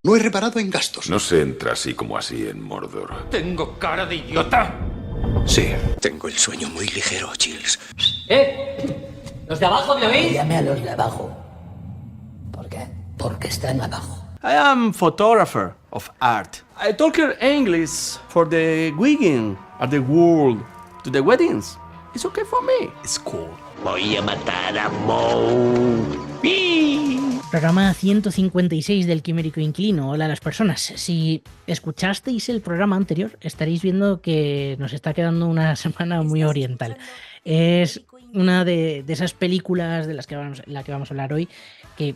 No he reparado en gastos. No se entra así como así en Mordor. ¿Tengo cara de idiota? Sí, tengo el sueño muy ligero, Chills. ¿Los de abajo me oís? Llame a los de abajo. ¿Por qué? Porque están abajo. I am photographer of art. I talk English for the wedding of the world to the weddings. It's okay for me. It's cool. Voy a matar a Moe. Programa 156 del Quimérico Inclino. Hola a las personas. Si escuchasteis el programa anterior, estaréis viendo que nos está quedando una semana muy oriental. Es una de esas películas de las que la que vamos a hablar hoy, que,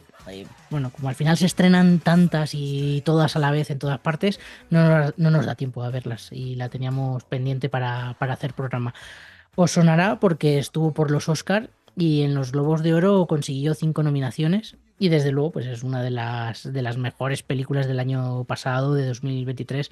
bueno, como al final se estrenan tantas y todas a la vez en todas partes, no nos da tiempo a verlas y la teníamos pendiente para hacer programa. Os sonará porque estuvo por los Oscar y en los Globos de Oro consiguió 5 nominaciones y desde luego pues es una de las mejores películas del año pasado, de 2023,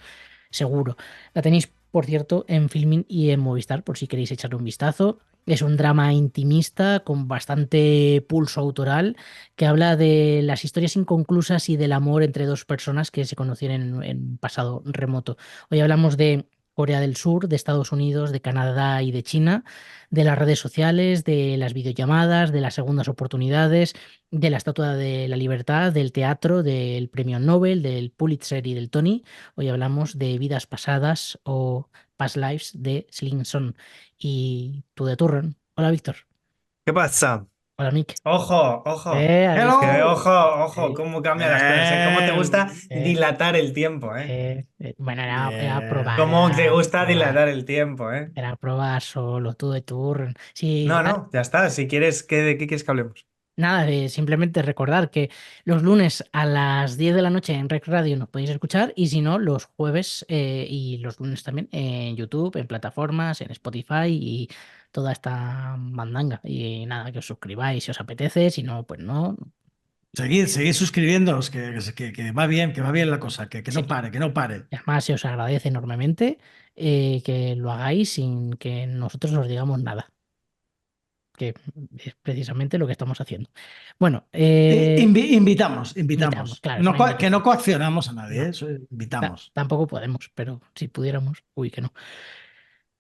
seguro. La tenéis, por cierto, en Filmin y en Movistar, por si queréis echarle un vistazo. Es un drama intimista con bastante pulso autoral que habla de las historias inconclusas y del amor entre dos personas que se conocieron en un pasado remoto. Hoy hablamos de Corea del Sur, de Estados Unidos, de Canadá y de China, de las redes sociales, de las videollamadas, de las segundas oportunidades, de la Estatua de la Libertad, del teatro, del Premio Nobel, del Pulitzer y del Tony. Hoy hablamos de Vidas Pasadas o Past Lives de Sling Son y tú de Turren. Hola, Víctor. ¿Qué pasa? Hola, Mick. Ojo, ojo. Hello. Ojo, cómo cambian las cosas, ¿eh? Cómo te gusta dilatar el tiempo, ¿eh? Bueno, era probar. Cómo te gusta dilatar el tiempo, ¿eh? Era probar solo, tú de Turren. Sí, No, ya está. Si quieres, ¿de qué quieres que hablemos? nada, simplemente recordar que los lunes a las 10 de la noche en Rec Radio nos podéis escuchar y si no, los jueves y los lunes también en YouTube, en plataformas, en Spotify y toda esta mandanga. Y nada, que os suscribáis si os apetece, si no, pues no. Seguid suscribiéndoos, que va bien la cosa, que Sí. no pare, que no pare. Y además se os agradece enormemente que lo hagáis sin que nosotros os digamos nada, que es precisamente lo que estamos haciendo. Bueno, Invitamos. claro, No, es una que no coaccionamos a nadie, No. eso, invitamos. Tampoco podemos, pero si pudiéramos, uy, que no.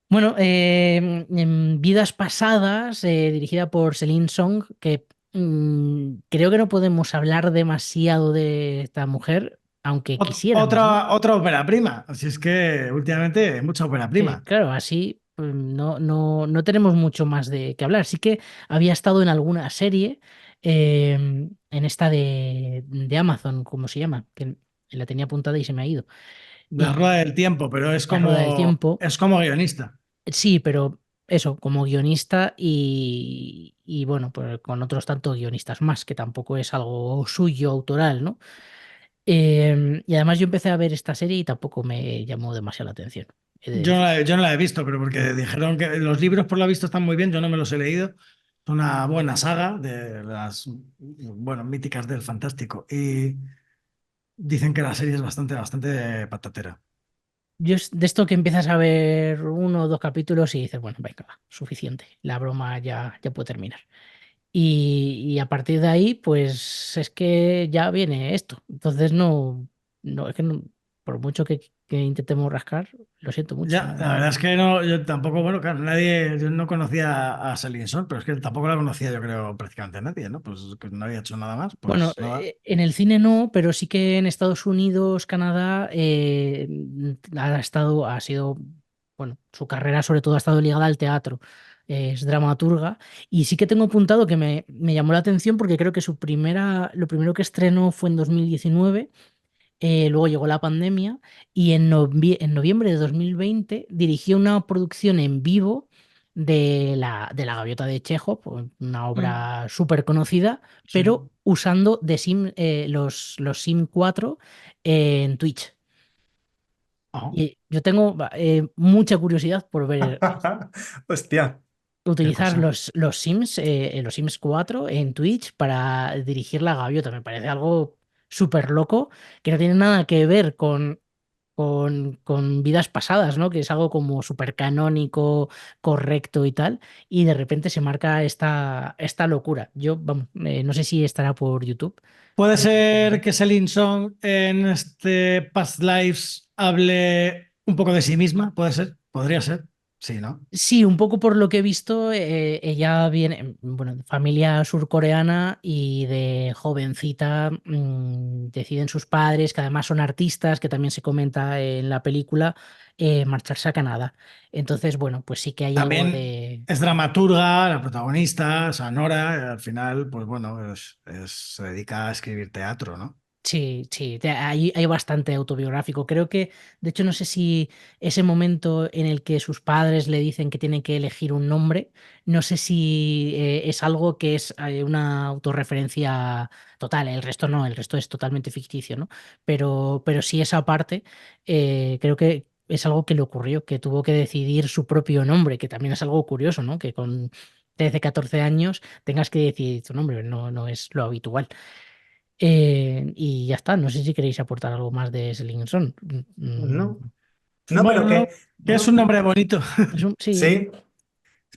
Bueno, en Vidas Pasadas, dirigida por Celine Song, que creo que no podemos hablar demasiado de esta mujer, aunque quisiéramos, ¿no? Otra ópera prima, así es que últimamente hay mucha ópera prima. Claro, así pues, no tenemos mucho más de qué hablar. Sí que había estado en alguna serie, en esta de Amazon, ¿cómo se llama? Que la tenía apuntada y se me ha ido. La rueda del tiempo, pero La Rueda del Tiempo. es como guionista. Sí, pero eso, como guionista y bueno, pues con otros tantos guionistas más, que tampoco es algo suyo, autoral, ¿no? Y además yo empecé a ver esta serie y tampoco me llamó demasiado la atención. Yo no la he visto, pero porque dijeron que los libros por lo visto están muy bien, yo no me los he leído. Es una buena saga de las, bueno, míticas del fantástico. Y dicen que la serie es bastante patatera. Yo es de esto que empiezas a ver 1 o 2 capítulos y dices, bueno, venga, va, suficiente, la broma ya puede terminar. Y a partir de ahí, pues es que ya viene esto. Entonces es que por mucho que intentemos rascar, lo siento mucho. Ya, la verdad es que no, yo tampoco, bueno, claro, yo no conocía a Celine Song, pero es que tampoco la conocía, yo creo, prácticamente nadie, ¿no? Pues que no había hecho nada más. Pues Bueno, nada. en el cine no, pero sí que en Estados Unidos, Canadá, ha sido, bueno, su carrera sobre todo ha estado ligada al teatro. Es dramaturga y sí que tengo apuntado que me llamó la atención porque creo que lo primero que estrenó fue en 2019. Luego llegó la pandemia y en noviembre de 2020 dirigió una producción en vivo de la Gaviota de Chekhov, una obra súper conocida, Sí. pero usando los Sim 4 en Twitch. Oh. Y yo tengo mucha curiosidad por ver Hostia. utilizar cosa. los Sims 4 en Twitch para dirigir la Gaviota. Me parece algo súper loco que no tiene nada que ver con con vidas pasadas, ¿no? Que es algo como súper canónico, correcto y tal, y de repente se marca esta locura. Yo, vamos, no sé si estará por YouTube. Puede ser que Celine Song en este Past Lives hable un poco de sí misma, puede ser, podría ser, sí, ¿no? Sí, un poco por lo que he visto, ella viene, bueno, de familia surcoreana y de jovencita deciden sus padres, que además son artistas, que también se comenta en la película, marcharse a Canadá. Entonces, bueno, pues sí que hay algo También de... es dramaturga, la protagonista, o sea, Nora, al final, pues bueno, se dedica a escribir teatro, ¿no? Sí, sí, hay bastante autobiográfico. Creo que, de hecho, no sé si ese momento en el que sus padres le dicen que tienen que elegir un nombre, no sé si es algo que es una autorreferencia total. El resto no, el resto es totalmente ficticio, ¿no? Pero sí esa parte, creo que es algo que le ocurrió, que tuvo que decidir su propio nombre, que también es algo curioso, ¿no? Que con 13, 14 años tengas que decidir tu nombre, no, no es lo habitual. Y ya está, no sé si queréis aportar algo más de Slinson. No, no, pero Bueno, que es un nombre bonito. Sí, sí.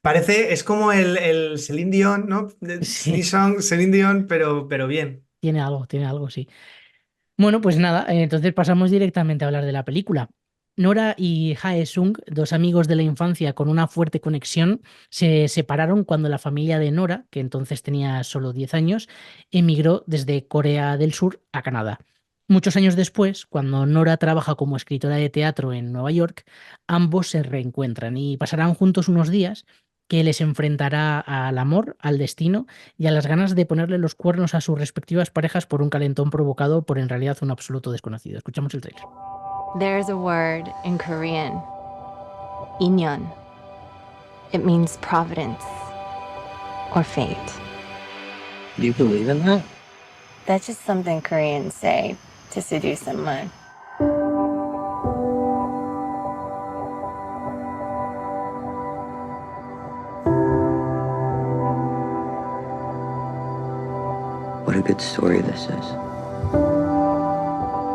Parece, es como el Celine Dion, ¿no? sí, Celine Dion, pero bien. tiene algo, sí. Bueno, pues nada, entonces pasamos directamente a hablar de la película. Nora y Hae Sung, dos amigos de la infancia con una fuerte conexión, se separaron cuando la familia de Nora, que entonces tenía solo 10 años, emigró desde Corea del Sur a Canadá. Muchos años después, cuando Nora trabaja como escritora de teatro en Nueva York, ambos se reencuentran y pasarán juntos unos días que les enfrentará al amor, al destino y a las ganas de ponerle los cuernos a sus respectivas parejas por un calentón provocado por en realidad un absoluto desconocido. Escuchamos el trailer. There's a word in Korean, inyeon. It means providence or fate. Do you believe in that? That's just something Koreans say to seduce someone. What a good story this is.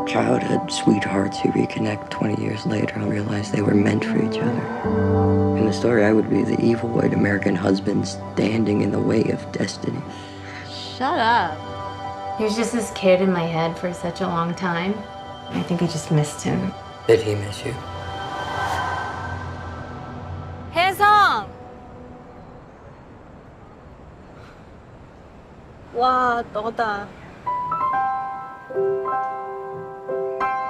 Childhood sweethearts who reconnect 20 years later and realize they were meant for each other. In the story, I would be the evil white American husband standing in the way of destiny. Shut up. He was just this kid in my head for such a long time. I think I just missed him. Did he miss you? Haesung! 와, 너다.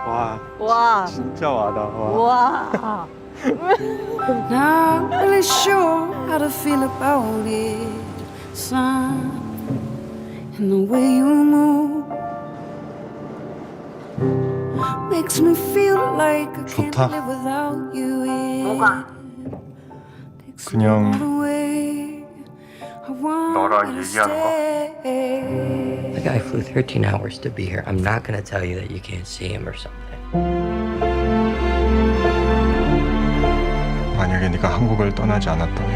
와, 와. 진짜 와다. 와. 와. Not really sure how to feel about it, son. And the way you move makes me feel like I can't 좋다. live without you. 뭐가? 그냥 너랑 얘기하는 거? The guy flew 13 hours to be here. I'm not gonna tell you that you can't see him or something. 만약에 네가 한국을 떠나지 않았다면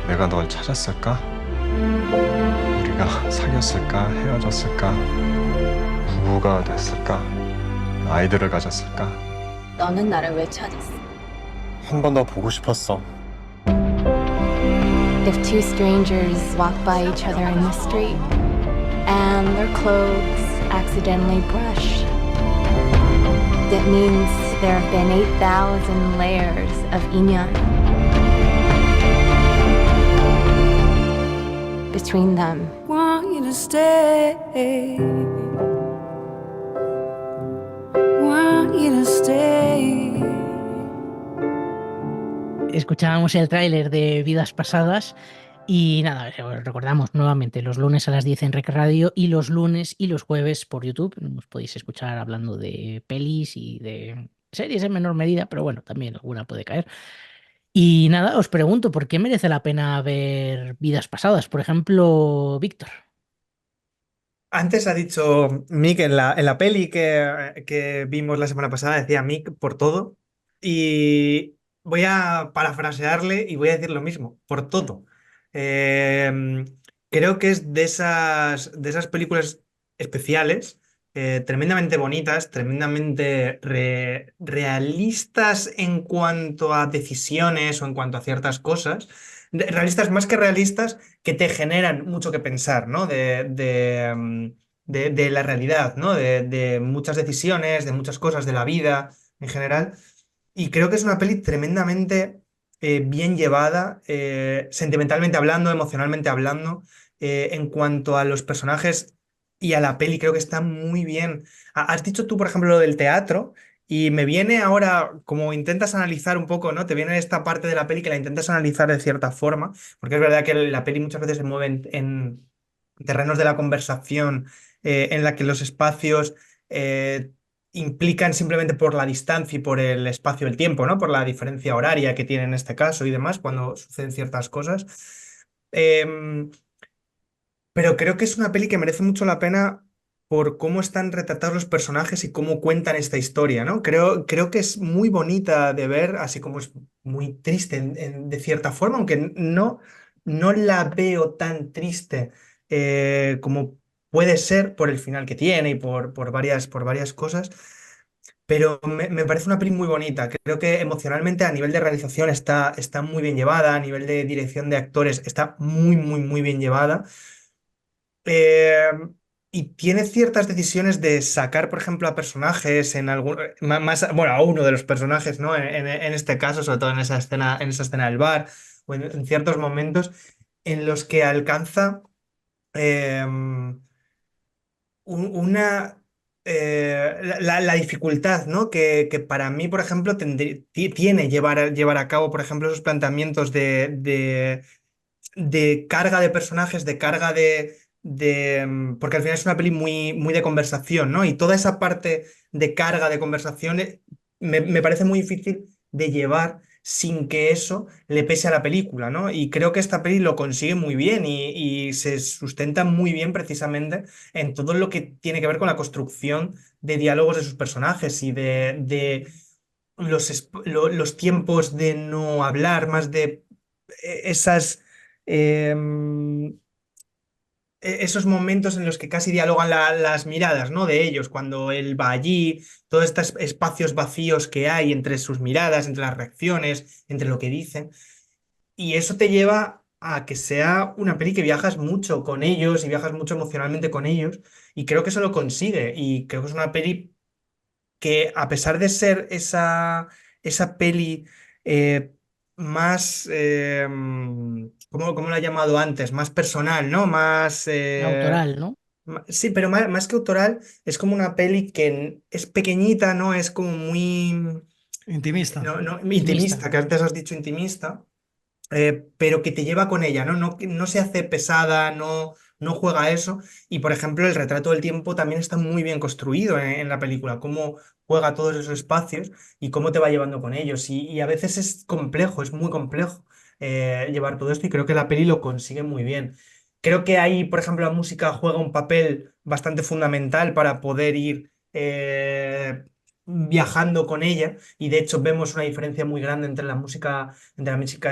내가 널 찾았을까? 우리가 사귀었을까? 헤어졌을까? 부부가 됐을까? 아이들을 가졌을까? 너는 나를 왜 찾았어? 한 번 더 보고 싶었어. If two strangers walk by each other in the street and their clothes accidentally brush, that means there have been 8,000 layers of inyeon between them. Want you to stay. Want you to stay. Escuchábamos el tráiler de Vidas Pasadas y nada, os recordamos nuevamente los lunes a las 10 en Rec Radio y los lunes y los jueves por YouTube. Nos podéis escuchar hablando de pelis y de series en menor medida, pero bueno, también alguna puede caer. Y nada, os pregunto, ¿por qué merece la pena ver Vidas Pasadas? Por ejemplo, Víctor. Antes ha dicho Mick en la peli que vimos la semana pasada, decía Mick por todo. Y voy a parafrasearle y voy a decir lo mismo, por todo. Creo que es de esas películas especiales tremendamente bonitas, tremendamente realistas en cuanto a decisiones o en cuanto a ciertas cosas. Realistas más que realistas, que te generan mucho que pensar, ¿no? De la realidad, ¿no? De muchas decisiones, de muchas cosas de la vida en general. Y creo que es una peli tremendamente bien llevada, sentimentalmente hablando, emocionalmente hablando, en cuanto a los personajes y a la peli, creo que está muy bien. Has dicho tú, por ejemplo, lo del teatro, y me viene ahora, como intentas analizar un poco, ¿no? Te viene esta parte de la peli que la intentas analizar de cierta forma, porque es verdad que la peli muchas veces se mueve en terrenos de la conversación, en la que los espacios implican simplemente por la distancia y por el espacio del tiempo, ¿no? Por la diferencia horaria que tiene en este caso y demás, cuando suceden ciertas cosas. Pero creo que es una peli que merece mucho la pena por cómo están retratados los personajes y cómo cuentan esta historia, ¿no? Creo que es muy bonita de ver, así como es muy triste de cierta forma, aunque no la veo tan triste como puede ser por el final que tiene y por varias cosas. Pero me parece una peli muy bonita. Creo que emocionalmente a nivel de realización está muy bien llevada, a nivel de dirección de actores está muy, muy, muy bien llevada. Eh, y tiene ciertas decisiones de sacar, por ejemplo, a personajes en algún bueno, a uno de los personajes, ¿no? En este caso, sobre todo en esa escena del bar, o en ciertos momentos en los que alcanza eh, una la dificultad, ¿no? Que para mí, por ejemplo, tiene llevar a cabo, por ejemplo, esos planteamientos de carga de personajes, de carga porque al final es una peli muy, muy de conversación, ¿no? Y toda esa parte de carga de conversación me parece muy difícil de llevar sin que eso le pese a la película, ¿no? Y creo que esta peli lo consigue muy bien y se sustenta muy bien precisamente en todo lo que tiene que ver con la construcción de diálogos de sus personajes y de los tiempos de no hablar, más de esas esos momentos en los que casi dialogan las miradas, ¿no? De ellos, cuando él va allí, todos estos espacios vacíos que hay entre sus miradas, entre las reacciones, entre lo que dicen. Y eso te lleva a que sea una peli que viajas mucho con ellos y viajas mucho emocionalmente con ellos. Y creo que eso lo consigue. Y creo que es una peli que, a pesar de ser esa peli más, ¿cómo la he llamado antes? Más personal, ¿no? Más... Autoral, ¿no? Sí, pero más que autoral, es como una peli que es pequeñita, ¿no? Es como muy... Intimista. Intimista, que antes has dicho intimista, pero que te lleva con ella, ¿no? No se hace pesada, no juega a eso. Y, por ejemplo, el retrato del tiempo también está muy bien construido en la película, cómo juega todos esos espacios y cómo te va llevando con ellos. Y a veces es complejo, es muy complejo llevar todo esto y creo que la peli lo consigue muy bien. Creo que ahí, por ejemplo, la música juega un papel bastante fundamental para poder ir viajando con ella y de hecho vemos una diferencia muy grande entre la música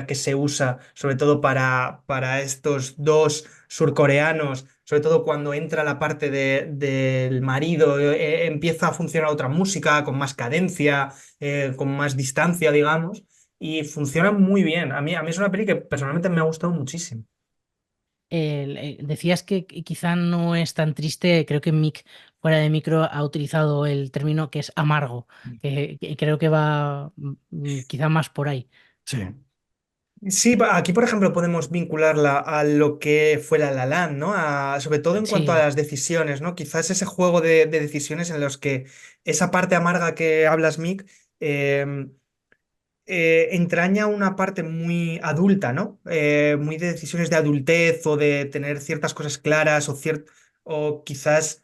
que se usa sobre todo para estos dos surcoreanos, sobre todo cuando entra la parte del marido, empieza a funcionar otra música con más cadencia, con más distancia, digamos, y funciona muy bien. A mí es una peli que personalmente me ha gustado muchísimo. Decías que quizá no es tan triste, creo que Mick fuera de micro ha utilizado el término que es amargo, que creo que va quizá más por ahí. Sí. Sí, aquí por ejemplo podemos vincularla a lo que fue La La Land, ¿no? Sobre todo en cuanto a las decisiones, ¿no? Quizás ese juego de decisiones en los que esa parte amarga que hablas, Mick, entraña una parte muy adulta, ¿no? Muy de decisiones de adultez o de tener ciertas cosas claras o quizás,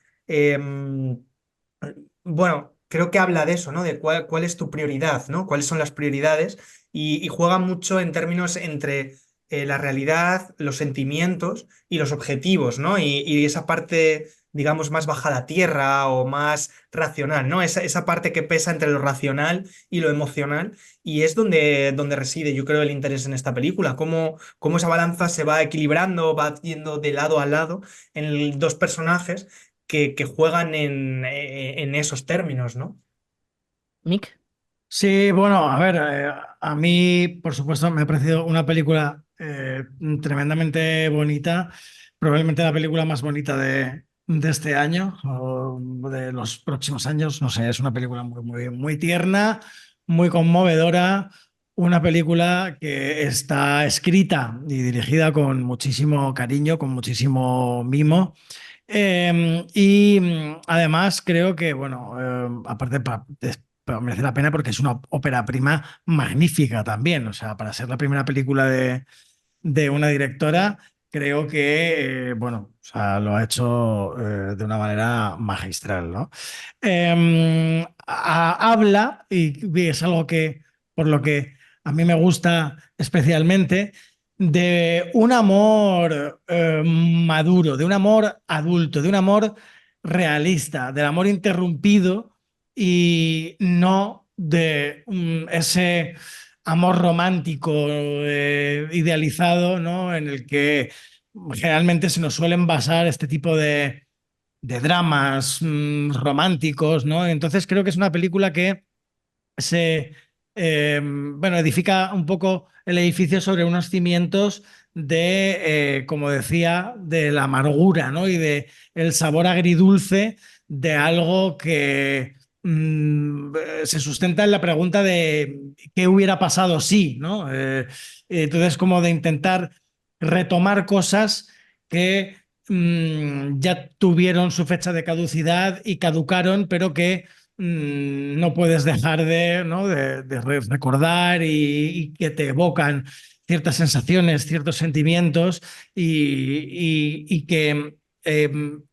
bueno, creo que habla de eso, ¿no? De cuál es tu prioridad, ¿no? Cuáles son las prioridades y juega mucho en términos entre la realidad, los sentimientos y los objetivos, ¿no? Y esa parte, digamos, más bajada a tierra o más racional, ¿no? Esa parte que pesa entre lo racional y lo emocional y es donde reside, yo creo, el interés en esta película, cómo esa balanza se va equilibrando, va yendo de lado a lado en dos personajes que juegan en esos términos, ¿no? Mick. Sí, bueno, a ver, a mí, por supuesto, me ha parecido una película tremendamente bonita, probablemente la película más bonita de este año o de los próximos años. No sé, es una película muy tierna, muy conmovedora, una película que está escrita y dirigida con muchísimo cariño, con muchísimo mimo. Además creo que, bueno, aparte pero merece la pena porque es una ópera prima magnífica también. O sea, para ser la primera película de una directora, creo que, bueno, o sea, lo ha hecho de una manera magistral, ¿no? Habla, y es algo que, por lo que a mí me gusta especialmente, de un amor maduro, de un amor adulto, de un amor realista, del amor interrumpido y no de ese amor romántico idealizado, ¿no? En el que generalmente se nos suelen basar este tipo de dramas románticos, ¿no? Entonces creo que es una película que se bueno, edifica un poco el edificio sobre unos cimientos de, como decía, de la amargura, ¿no? Y de el sabor agridulce de algo que se sustenta en la pregunta de qué hubiera pasado si, ¿no? Entonces, como de intentar retomar cosas que ya tuvieron su fecha de caducidad y caducaron, pero que no puedes dejar ¿no? de recordar y que te evocan ciertas sensaciones, ciertos sentimientos y que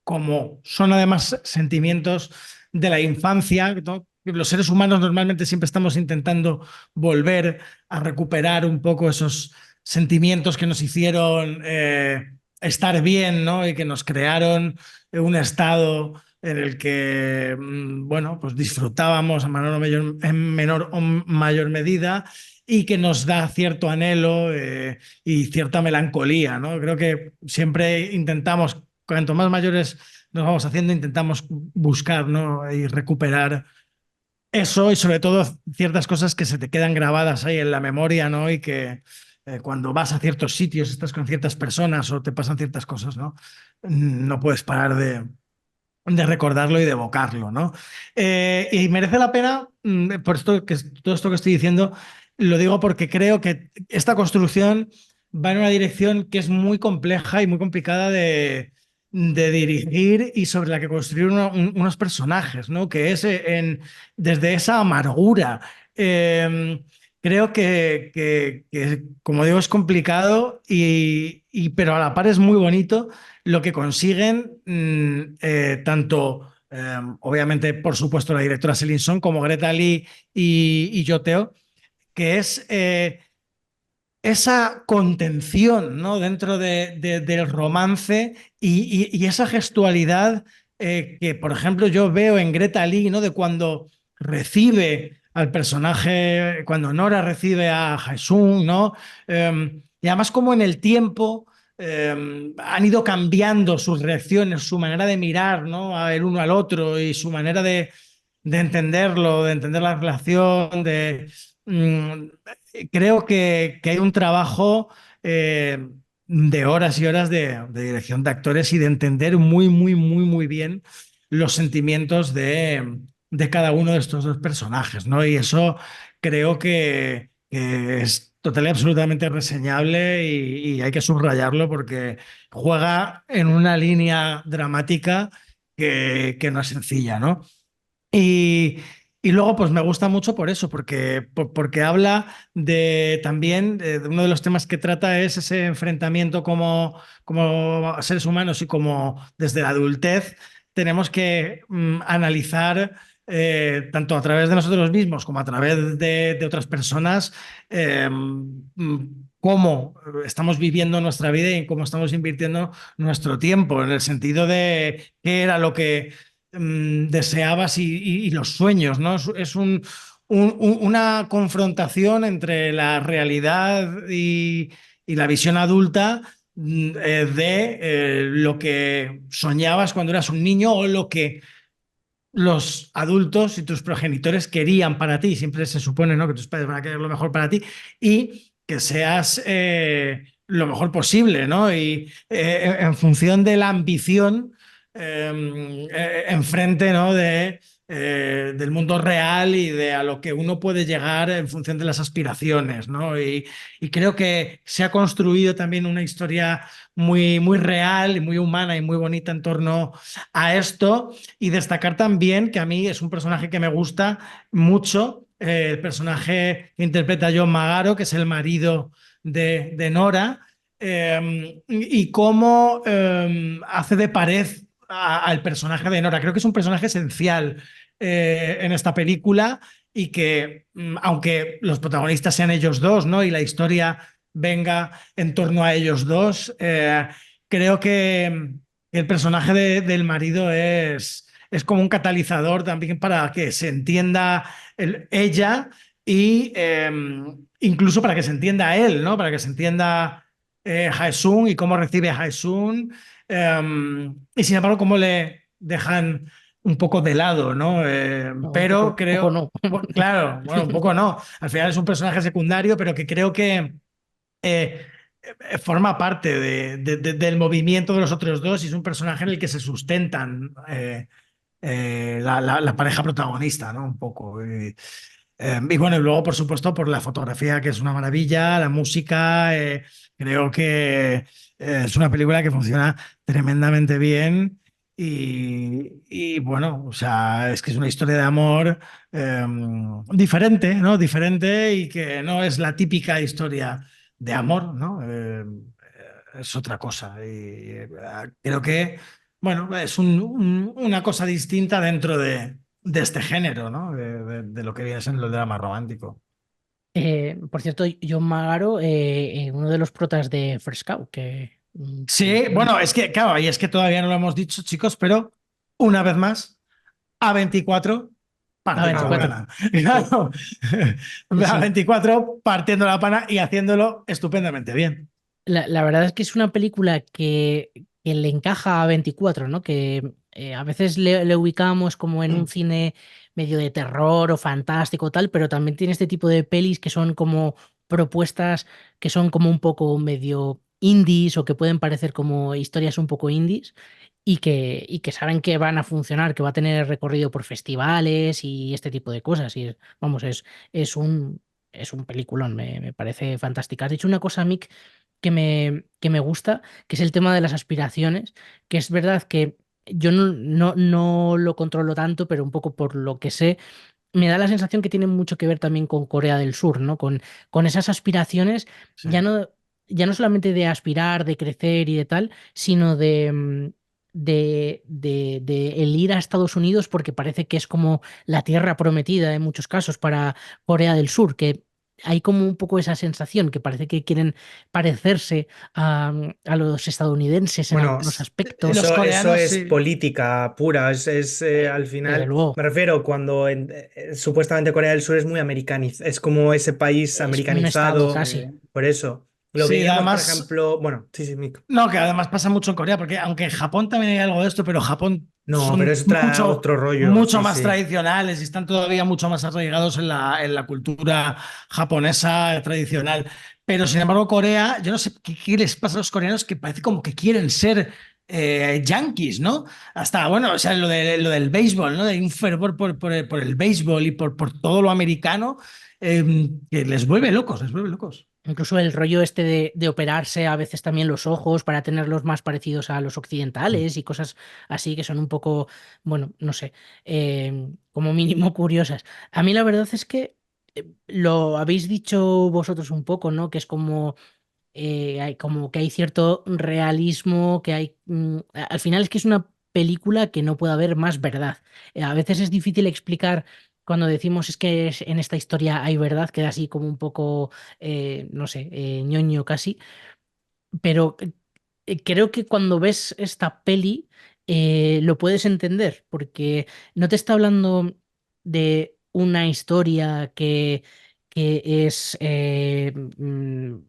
como son además sentimientos de la infancia, ¿no? Los seres humanos normalmente siempre estamos intentando volver a recuperar un poco esos sentimientos que nos hicieron estar bien, ¿no? Y que nos crearon un estado en el que, bueno, pues disfrutábamos en menor o mayor medida y que nos da cierto anhelo y cierta melancolía, ¿no? Creo que siempre intentamos, cuanto más mayores nos vamos haciendo, intentamos buscar, ¿no? Y recuperar eso y sobre todo ciertas cosas que se te quedan grabadas ahí en la memoria, ¿no? Y que cuando vas a ciertos sitios, estás con ciertas personas o te pasan ciertas cosas, ¿no? No puedes parar de recordarlo y de evocarlo, ¿no? Y merece la pena, por todo esto que estoy diciendo, lo digo porque creo que esta construcción va en una dirección que es muy compleja y muy complicada de dirigir y sobre la que construir unos personajes, ¿no? Que es desde esa amargura. Creo que, como digo, es complicado, pero a la par es muy bonito lo que consiguen tanto, obviamente, por supuesto, la directora Celine Song como Greta Lee y Yoteo, que es esa contención, ¿no? Dentro del romance y esa gestualidad que, por ejemplo, yo veo en Greta Lee, ¿no? De cuando recibe al personaje, cuando Nora recibe a Haesung, ¿no? Y además como en el tiempo han ido cambiando sus reacciones, su manera de mirar, ¿no? El uno al otro y su manera de entenderlo, de entender la relación, creo que hay un trabajo de horas y horas de dirección de actores y de entender muy bien los sentimientos de cada uno de estos dos personajes, ¿no? Y eso creo que es total y absolutamente reseñable y hay que subrayarlo porque juega en una línea dramática que no es sencilla, ¿no? Y luego, pues me gusta mucho por eso, porque habla también de uno de los temas que trata es ese enfrentamiento como seres humanos y como desde la adultez tenemos que analizar tanto a través de nosotros mismos como a través de otras personas cómo estamos viviendo nuestra vida y cómo estamos invirtiendo nuestro tiempo, en el sentido de qué era lo que deseabas y los sueños, ¿no? Es una confrontación entre la realidad y la visión adulta de lo que soñabas cuando eras un niño o lo que los adultos y tus progenitores querían para ti. Siempre se supone, ¿no?, que tus padres van a querer lo mejor para ti y que seas lo mejor posible, ¿no? Y en función de la ambición enfrente, ¿no?, del mundo real y de a lo que uno puede llegar en función de las aspiraciones, ¿no? Y creo que se ha construido también una historia muy, muy real y muy humana y muy bonita en torno a esto, y destacar también que a mí es un personaje que me gusta mucho, el personaje que interpreta John Magaro, que es el marido de Nora, y cómo hace de pared al personaje de Nora. Creo que es un personaje esencial en esta película y que, aunque los protagonistas sean ellos dos, ¿no?, y la historia venga en torno a ellos dos, creo que el personaje del marido es como un catalizador también para que se entienda ella y incluso para que se entienda a él, ¿no?, para que se entienda Hae-sung y cómo recibe a Hae-sung, y sin embargo cómo le dejan un poco de lado, ¿no? Pero creo... no. Claro, bueno, un poco no. Al final es un personaje secundario, pero que creo que forma parte del movimiento de los otros dos y es un personaje en el que se sustentan la pareja protagonista, ¿no? Un poco. Y bueno, y luego, por supuesto, por la fotografía, que es una maravilla, la música, creo que es una película que funciona tremendamente bien y bueno, o sea, es que es una historia de amor diferente, ¿no? Diferente y que no es la típica historia de amor, ¿no? Es otra cosa y creo que, bueno, es una cosa distinta dentro de este género, ¿no? De lo que viene siendo el drama romántico. Por cierto, John Magaro, uno de los protas de First Cow, que... Sí, bueno, es que, claro, y es que todavía no lo hemos dicho, chicos, pero una vez más, A24 partiendo la pana. Claro. A24 partiendo la pana y haciéndolo estupendamente bien. La verdad es que es una película que le encaja a 24, ¿no? Que a veces le ubicamos como en un cine medio de terror o fantástico tal, pero también tiene este tipo de pelis que son como propuestas que son como un poco medio indies o que pueden parecer como historias un poco indies y que saben que van a funcionar, que va a tener recorrido por festivales y este tipo de cosas. Y vamos, es un peliculón, me parece fantástica. Has dicho una cosa, Mick, que me gusta, que es el tema de las aspiraciones, que es verdad que yo no lo controlo tanto, pero un poco por lo que sé, me da la sensación que tiene mucho que ver también con Corea del Sur, ¿no? Con esas aspiraciones, Sí. ya no solamente de aspirar, de crecer y de tal, sino de el ir a Estados Unidos porque parece que es como la tierra prometida en muchos casos para Corea del Sur, que hay como un poco esa sensación que parece que quieren parecerse a los estadounidenses en Bueno, algunos aspectos. Los eso coreanos, es sí. política pura. Al Desde final, luego. me refiero cuando supuestamente Corea del Sur es muy americanizado, es como ese país Es un americanizado. estado casi. Por eso. Lo Sí, veíamos, además- por ejemplo, bueno, sí, Mick. No, que además pasa mucho en Corea, porque aunque en Japón también hay algo de esto, pero Japón No, son pero es otro rollo. mucho sí, más sí. tradicionales y están todavía mucho más arraigados en la cultura japonesa tradicional. Pero sin embargo, Corea, yo no sé qué les pasa a los coreanos que parece como que quieren ser yanquis, ¿no? Hasta, bueno, o sea, lo del béisbol, ¿no? De un fervor por el béisbol y por todo lo americano, que les vuelve locos, les vuelve locos. Incluso el rollo este de operarse a veces también los ojos para tenerlos más parecidos a los occidentales y cosas así que son un poco, bueno, no sé, como mínimo curiosas. A mí la verdad es que lo habéis dicho vosotros un poco, ¿no? Que es como como que hay cierto realismo, que hay... al final es que es una película que no puede haber más verdad. A veces es difícil explicar cuando decimos es que en esta historia hay verdad, queda así como un poco, no sé, ñoño casi, pero creo que cuando ves esta peli lo puedes entender, porque no te está hablando de una historia que que es,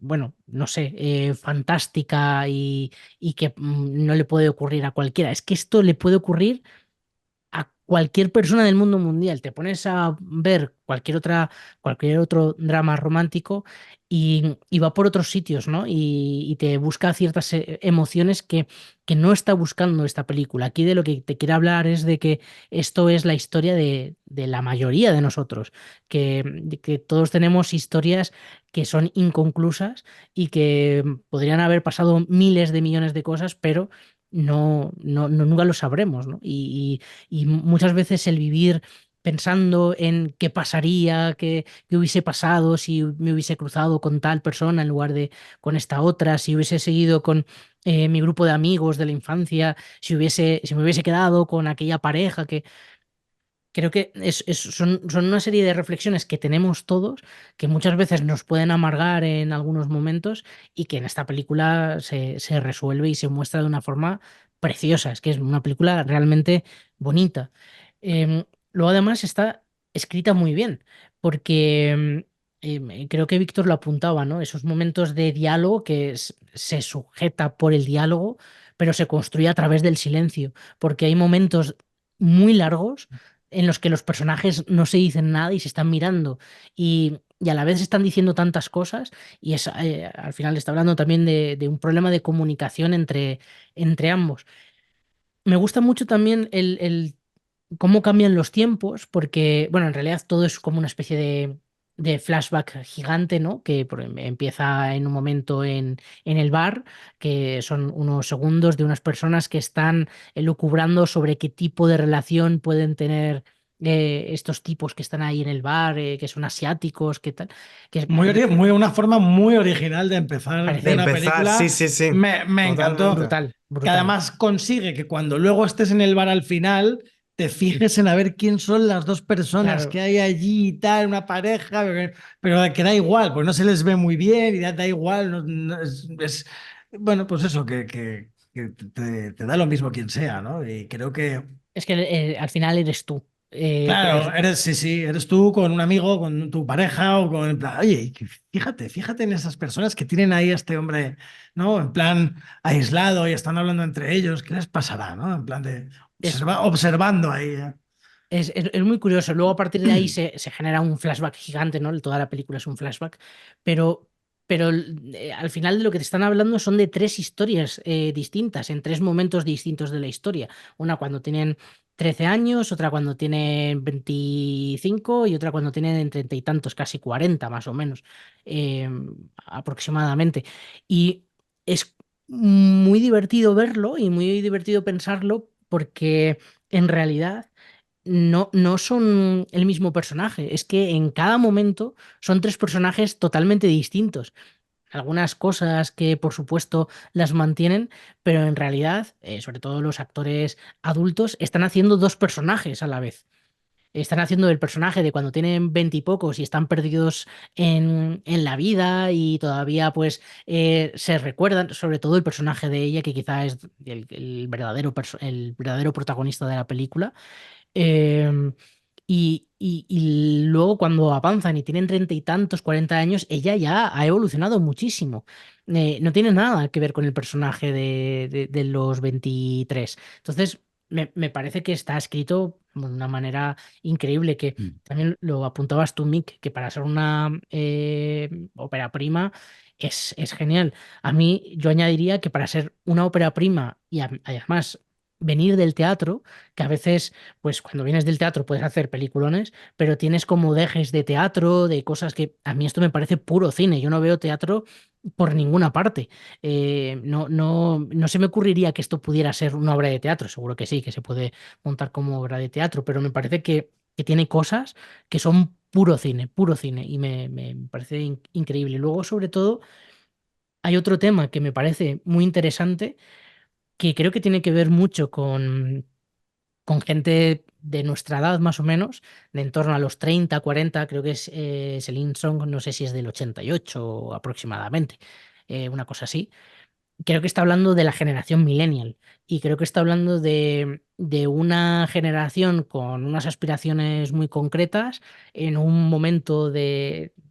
bueno, no sé, fantástica y que no le puede ocurrir a cualquiera. Es que esto le puede ocurrir a cualquier persona del mundo mundial. Te pones a ver cualquier otro drama romántico y va por otros sitios, ¿no? Y te busca ciertas emociones que no está buscando esta película. Aquí de lo que te quiero hablar es de que esto es la historia de la mayoría de nosotros, de que todos tenemos historias que son inconclusas y que podrían haber pasado miles de millones de cosas, pero nunca lo sabremos, ¿no? Y muchas veces el vivir pensando en qué pasaría, qué hubiese pasado si me hubiese cruzado con tal persona en lugar de con esta otra, si hubiese seguido con mi grupo de amigos de la infancia, si me hubiese quedado con aquella pareja que creo que son una serie de reflexiones que tenemos todos, que muchas veces nos pueden amargar en algunos momentos y que en esta película se resuelve y se muestra de una forma preciosa. Es que es una película realmente bonita. Luego además está escrita muy bien, porque creo que Víctor lo apuntaba, ¿no? Esos momentos de diálogo que se sujeta por el diálogo, pero se construye a través del silencio, porque hay momentos muy largos en los que los personajes no se dicen nada y se están mirando y a la vez están diciendo tantas cosas y al final está hablando también de un problema de comunicación entre ambos. Me gusta mucho también el cómo cambian los tiempos, porque, bueno, en realidad todo es como una especie de flashback gigante, ¿no? Que empieza en un momento en el bar, que son unos segundos de unas personas que están elucubrando sobre qué tipo de relación pueden tener estos tipos que están ahí en el bar, que son asiáticos, qué tal. Que Una forma muy original de empezar Parece- una De empezar, película. sí, sí, sí. Me encantó. brutal, Que brutal. además consigue que cuando luego estés en el bar al final, te fijes en a ver quién son las dos personas Claro. que hay allí y tal, una pareja, pero que da igual, pues no se les ve muy bien y da igual. Bueno, pues eso, que te da lo mismo quien sea, ¿no? Y creo que, Es que al final eres tú. claro, eres tú con un amigo, con tu pareja o con, en plan, oye, fíjate en esas personas que tienen ahí a este hombre, ¿no? En plan aislado y están hablando entre ellos, ¿qué les pasará, ¿no? En plan de es, observando ahí. es muy curioso. Luego a partir de ahí se genera un flashback gigante, ¿no? Toda la película es un flashback. Pero al final de lo que te están hablando son de tres historias distintas, en tres momentos distintos de la historia. Una cuando tienen 13 años, otra cuando tienen 25 y otra cuando tienen 30 y tantos, casi 40 más o menos, eh, aproximadamente. Y es muy divertido verlo y muy divertido pensarlo porque en realidad no son el mismo personaje, es que en cada momento son tres personajes totalmente distintos. Algunas cosas que por supuesto las mantienen, pero en realidad, sobre todo los actores adultos, están haciendo dos personajes a la vez. Están haciendo el personaje de cuando tienen 20 y pocos y están perdidos en la vida y todavía pues se recuerdan, sobre todo el personaje de ella, que quizá es el verdadero protagonista de la película. Em, y luego cuando avanzan y tienen 30 y tantos, 40 años, ella ya ha evolucionado muchísimo. No tiene nada que ver con el personaje de los 23. Entonces, me parece que está escrito de una manera increíble, que también lo apuntabas tú, Mick, que para ser una ópera prima es genial. A mí yo añadiría que para ser una ópera prima y además venir del teatro, que a veces, pues cuando vienes del teatro puedes hacer peliculones, pero tienes como dejes de teatro, de cosas que a mí esto me parece puro cine. Yo no veo teatro por ninguna parte. No se me ocurriría que esto pudiera ser una obra de teatro. Seguro que sí, que se puede montar como obra de teatro, pero me parece que tiene cosas que son puro cine, y me parece increíble. Luego, sobre todo, hay otro tema que me parece muy interesante, que creo que tiene que ver mucho con gente de nuestra edad más o menos, de en torno a los 30 40. Creo que es Celine Song, no sé si es del 88 aproximadamente, una cosa así. Creo que está hablando de la generación millennial y creo que está hablando de una generación con unas aspiraciones muy concretas en un momento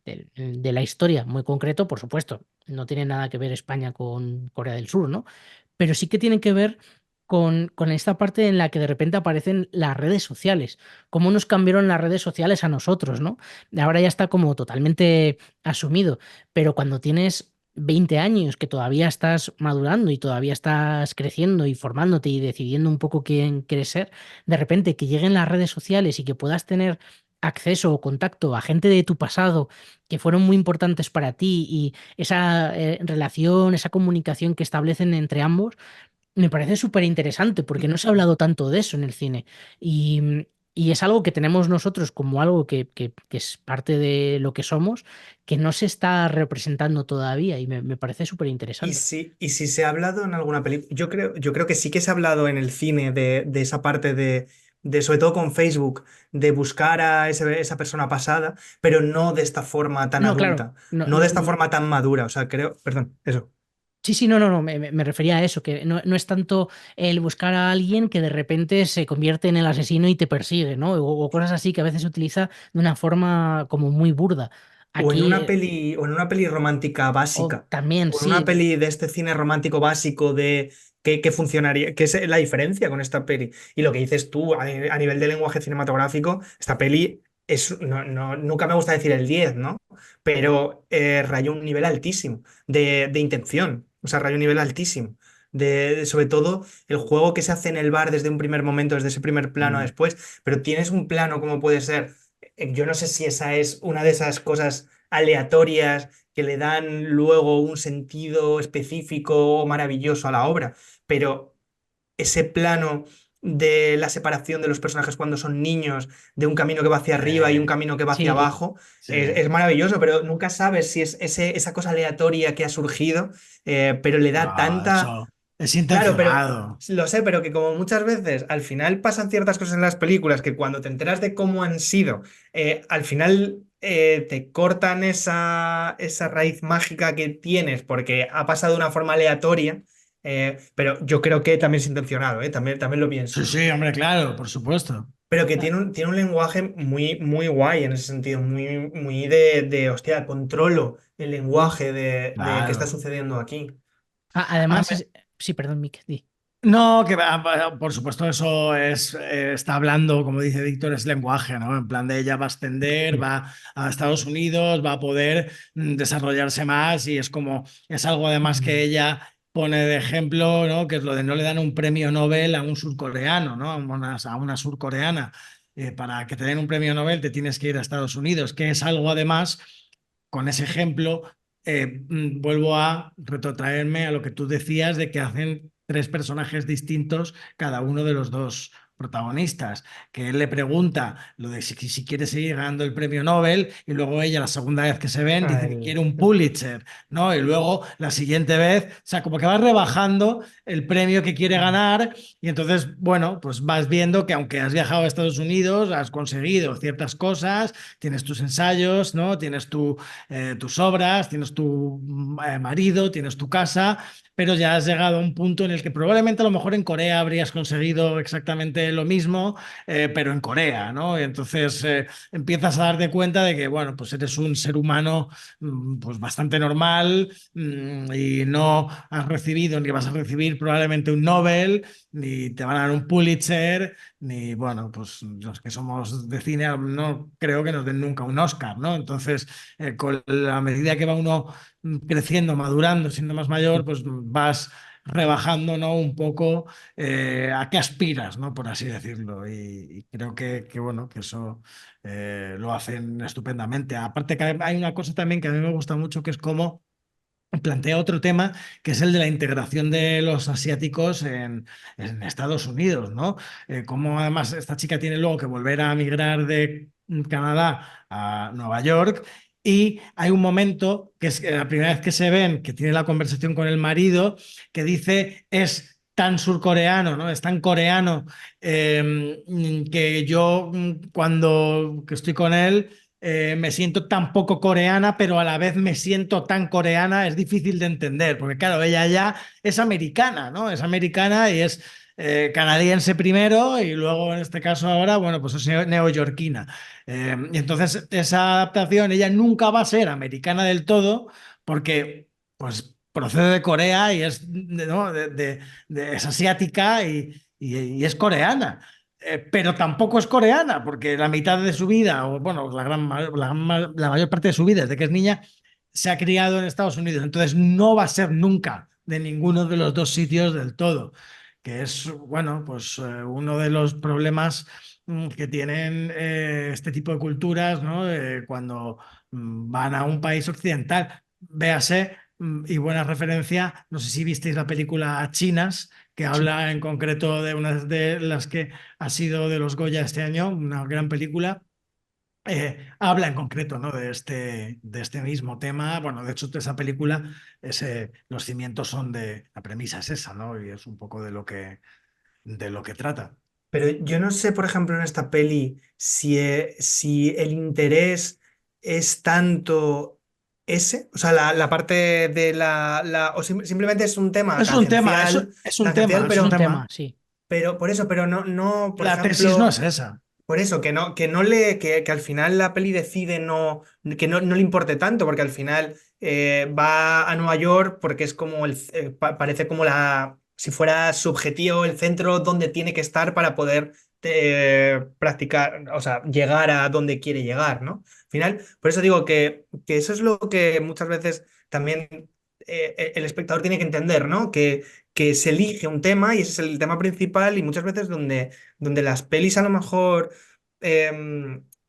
de la historia muy concreto, por supuesto, no tiene nada que ver España con Corea del Sur, ¿no? Pero sí que tienen que ver con esta parte en la que de repente aparecen las redes sociales, cómo nos cambiaron las redes sociales a nosotros, ¿no? Ahora ya está como totalmente asumido, pero cuando tienes 20 años, que todavía estás madurando y todavía estás creciendo y formándote y decidiendo un poco quién quieres ser, de repente que lleguen las redes sociales y que puedas tener acceso o contacto a gente de tu pasado que fueron muy importantes para ti y esa relación, esa comunicación que establecen entre ambos, me parece súper interesante porque no se ha hablado tanto de eso en el cine y es algo que tenemos nosotros como algo que es parte de lo que somos, que no se está representando todavía y me parece súper Y interesante. si se ha hablado en alguna película, yo creo que sí que se ha hablado en el cine de esa parte sobre todo con Facebook, de buscar a esa persona pasada, pero no de esta forma tan No, claro, adulta, no de esta forma tan madura. O sea, creo, perdón, eso. Sí, sí, no, me refería a eso, que no es tanto el buscar a alguien que de repente se convierte en el asesino y te persigue, ¿no? O cosas así que a veces se utiliza de una forma como muy burda. O en Aquí, una peli romántica básica, también, o en una sí, peli de este cine romántico básico de que funcionaría, que es la diferencia con esta peli. Y lo que dices tú, a nivel de lenguaje cinematográfico, esta peli es, nunca me gusta decir el 10, ¿no? Pero rayó un nivel altísimo de intención, o sea, rayó un nivel altísimo. Sobre todo el juego que se hace en el bar desde un primer momento, desde ese primer plano a después, pero tienes un plano como puede ser. Yo no sé si esa es una de esas cosas aleatorias que le dan luego un sentido específico o maravilloso a la obra, pero ese plano de la separación de los personajes cuando son niños, de un camino que va hacia arriba y un camino que va hacia sí, abajo, Sí. es maravilloso, pero nunca sabes si es esa cosa aleatoria que ha surgido, pero le da No, tanta... eso es Claro, pero intencionado. lo sé, pero que como muchas veces al final pasan ciertas cosas en las películas que cuando te enteras de cómo han sido, al final te cortan esa raíz mágica que tienes porque ha pasado de una forma aleatoria, pero yo creo que también es intencionado, también lo pienso. Sí, sí, hombre, claro, por supuesto. Pero que tiene un lenguaje muy, muy guay en ese sentido, muy, muy hostia, controlo el lenguaje de qué está Claro. sucediendo aquí. A además, ver, sí, perdón, Mick, di. no, por supuesto eso está hablando, como dice Víctor, es lenguaje, ¿no? En plan de ella va a ascender, va a Estados Unidos, va a poder desarrollarse más y es algo además que ella pone de ejemplo, ¿no? Que es lo de no le dan un premio Nobel a un surcoreano, ¿no? A una surcoreana. Para que te den un premio Nobel te tienes que ir a Estados Unidos, que es algo además, con ese ejemplo, vuelvo a retrotraerme a lo que tú decías de que hacen tres personajes distintos cada uno de los dos protagonistas, que él le pregunta lo de si quiere seguir ganando el premio Nobel y luego ella la segunda vez que se ven dice que quiere un Pulitzer, ¿no? Y luego la siguiente vez, o sea, como que va rebajando el premio que quiere ganar y entonces, bueno, pues vas viendo que aunque has viajado a Estados Unidos, has conseguido ciertas cosas, tienes tus ensayos, ¿no? Tienes tus obras, tienes tu marido, tienes tu casa, pero ya has llegado a un punto en el que probablemente a lo mejor en Corea habrías conseguido exactamente lo mismo, pero en Corea, ¿no? Y entonces empiezas a darte cuenta de que, bueno, pues eres un ser humano pues bastante normal y no has recibido ni vas a recibir probablemente un Nobel, ni te van a dar un Pulitzer, ni, bueno, pues los que somos de cine no creo que nos den nunca un Oscar, ¿no? Entonces, con la medida que va uno creciendo, madurando, siendo más mayor, pues vas rebajando, ¿no? Un poco a qué aspiras, ¿no? Por así decirlo. Y creo bueno, que eso lo hacen estupendamente. Aparte que hay una cosa también que a mí me gusta mucho, que es cómo plantea otro tema, que es el de la integración de los asiáticos en Estados Unidos, ¿no? Cómo además esta chica tiene luego que volver a migrar de Canadá a Nueva York. Y hay un momento, que es la primera vez que se ven, que tiene la conversación con el marido, que dice, es tan surcoreano, ¿no? Es tan coreano que yo cuando que estoy con él me siento tan poco coreana, pero a la vez me siento tan coreana, es difícil de entender, porque claro, ella ya es americana, ¿no? Es americana y es canadiense primero y luego en este caso ahora, bueno, pues es neoyorquina. Y entonces esa adaptación, ella nunca va a ser americana del todo porque pues procede de Corea y es, ¿no? Es asiática y es coreana. Pero tampoco es coreana, porque la mitad de su vida, o bueno, la mayor parte de su vida, desde que es niña, se ha criado en Estados Unidos. Entonces no va a ser nunca de ninguno de los dos sitios del todo, que es, bueno, pues uno de los problemas que tienen este tipo de culturas, ¿no? Cuando van a un país occidental. Véase, y buena referencia, no sé si visteis la película Chinas, que habla en concreto de una de las que ha sido de los Goya este año, una gran película. Habla en concreto, ¿no? de este mismo tema. Bueno, de hecho, esa película, los cimientos son la premisa es esa, ¿no? Y es un poco de lo que trata. Pero yo no sé, por ejemplo, en esta peli, si el interés es tanto ese, o sea, la parte de o simplemente es un tema Es un tema, tangencial, es un tangencial, tema, es un tema, sí. Pero por eso, pero no, por La ejemplo, tesis no es esa. por eso, que al final la peli decide que no le importe tanto, porque al final va a Nueva York porque es como parece como si fuera subjetivo, el centro donde tiene que estar para poder practicar, o sea, llegar a donde quiere llegar, ¿no? Al final, por eso digo que eso es lo que muchas veces también el espectador tiene que entender, ¿no? Que se elige un tema y ese es el tema principal y muchas veces donde las pelis a lo mejor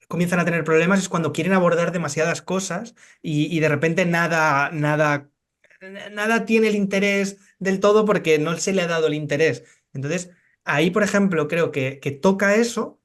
comienzan a tener problemas es cuando quieren abordar demasiadas cosas y de repente nada tiene el interés del todo porque no se le ha dado el interés. Entonces, ahí, por ejemplo, creo que toca eso,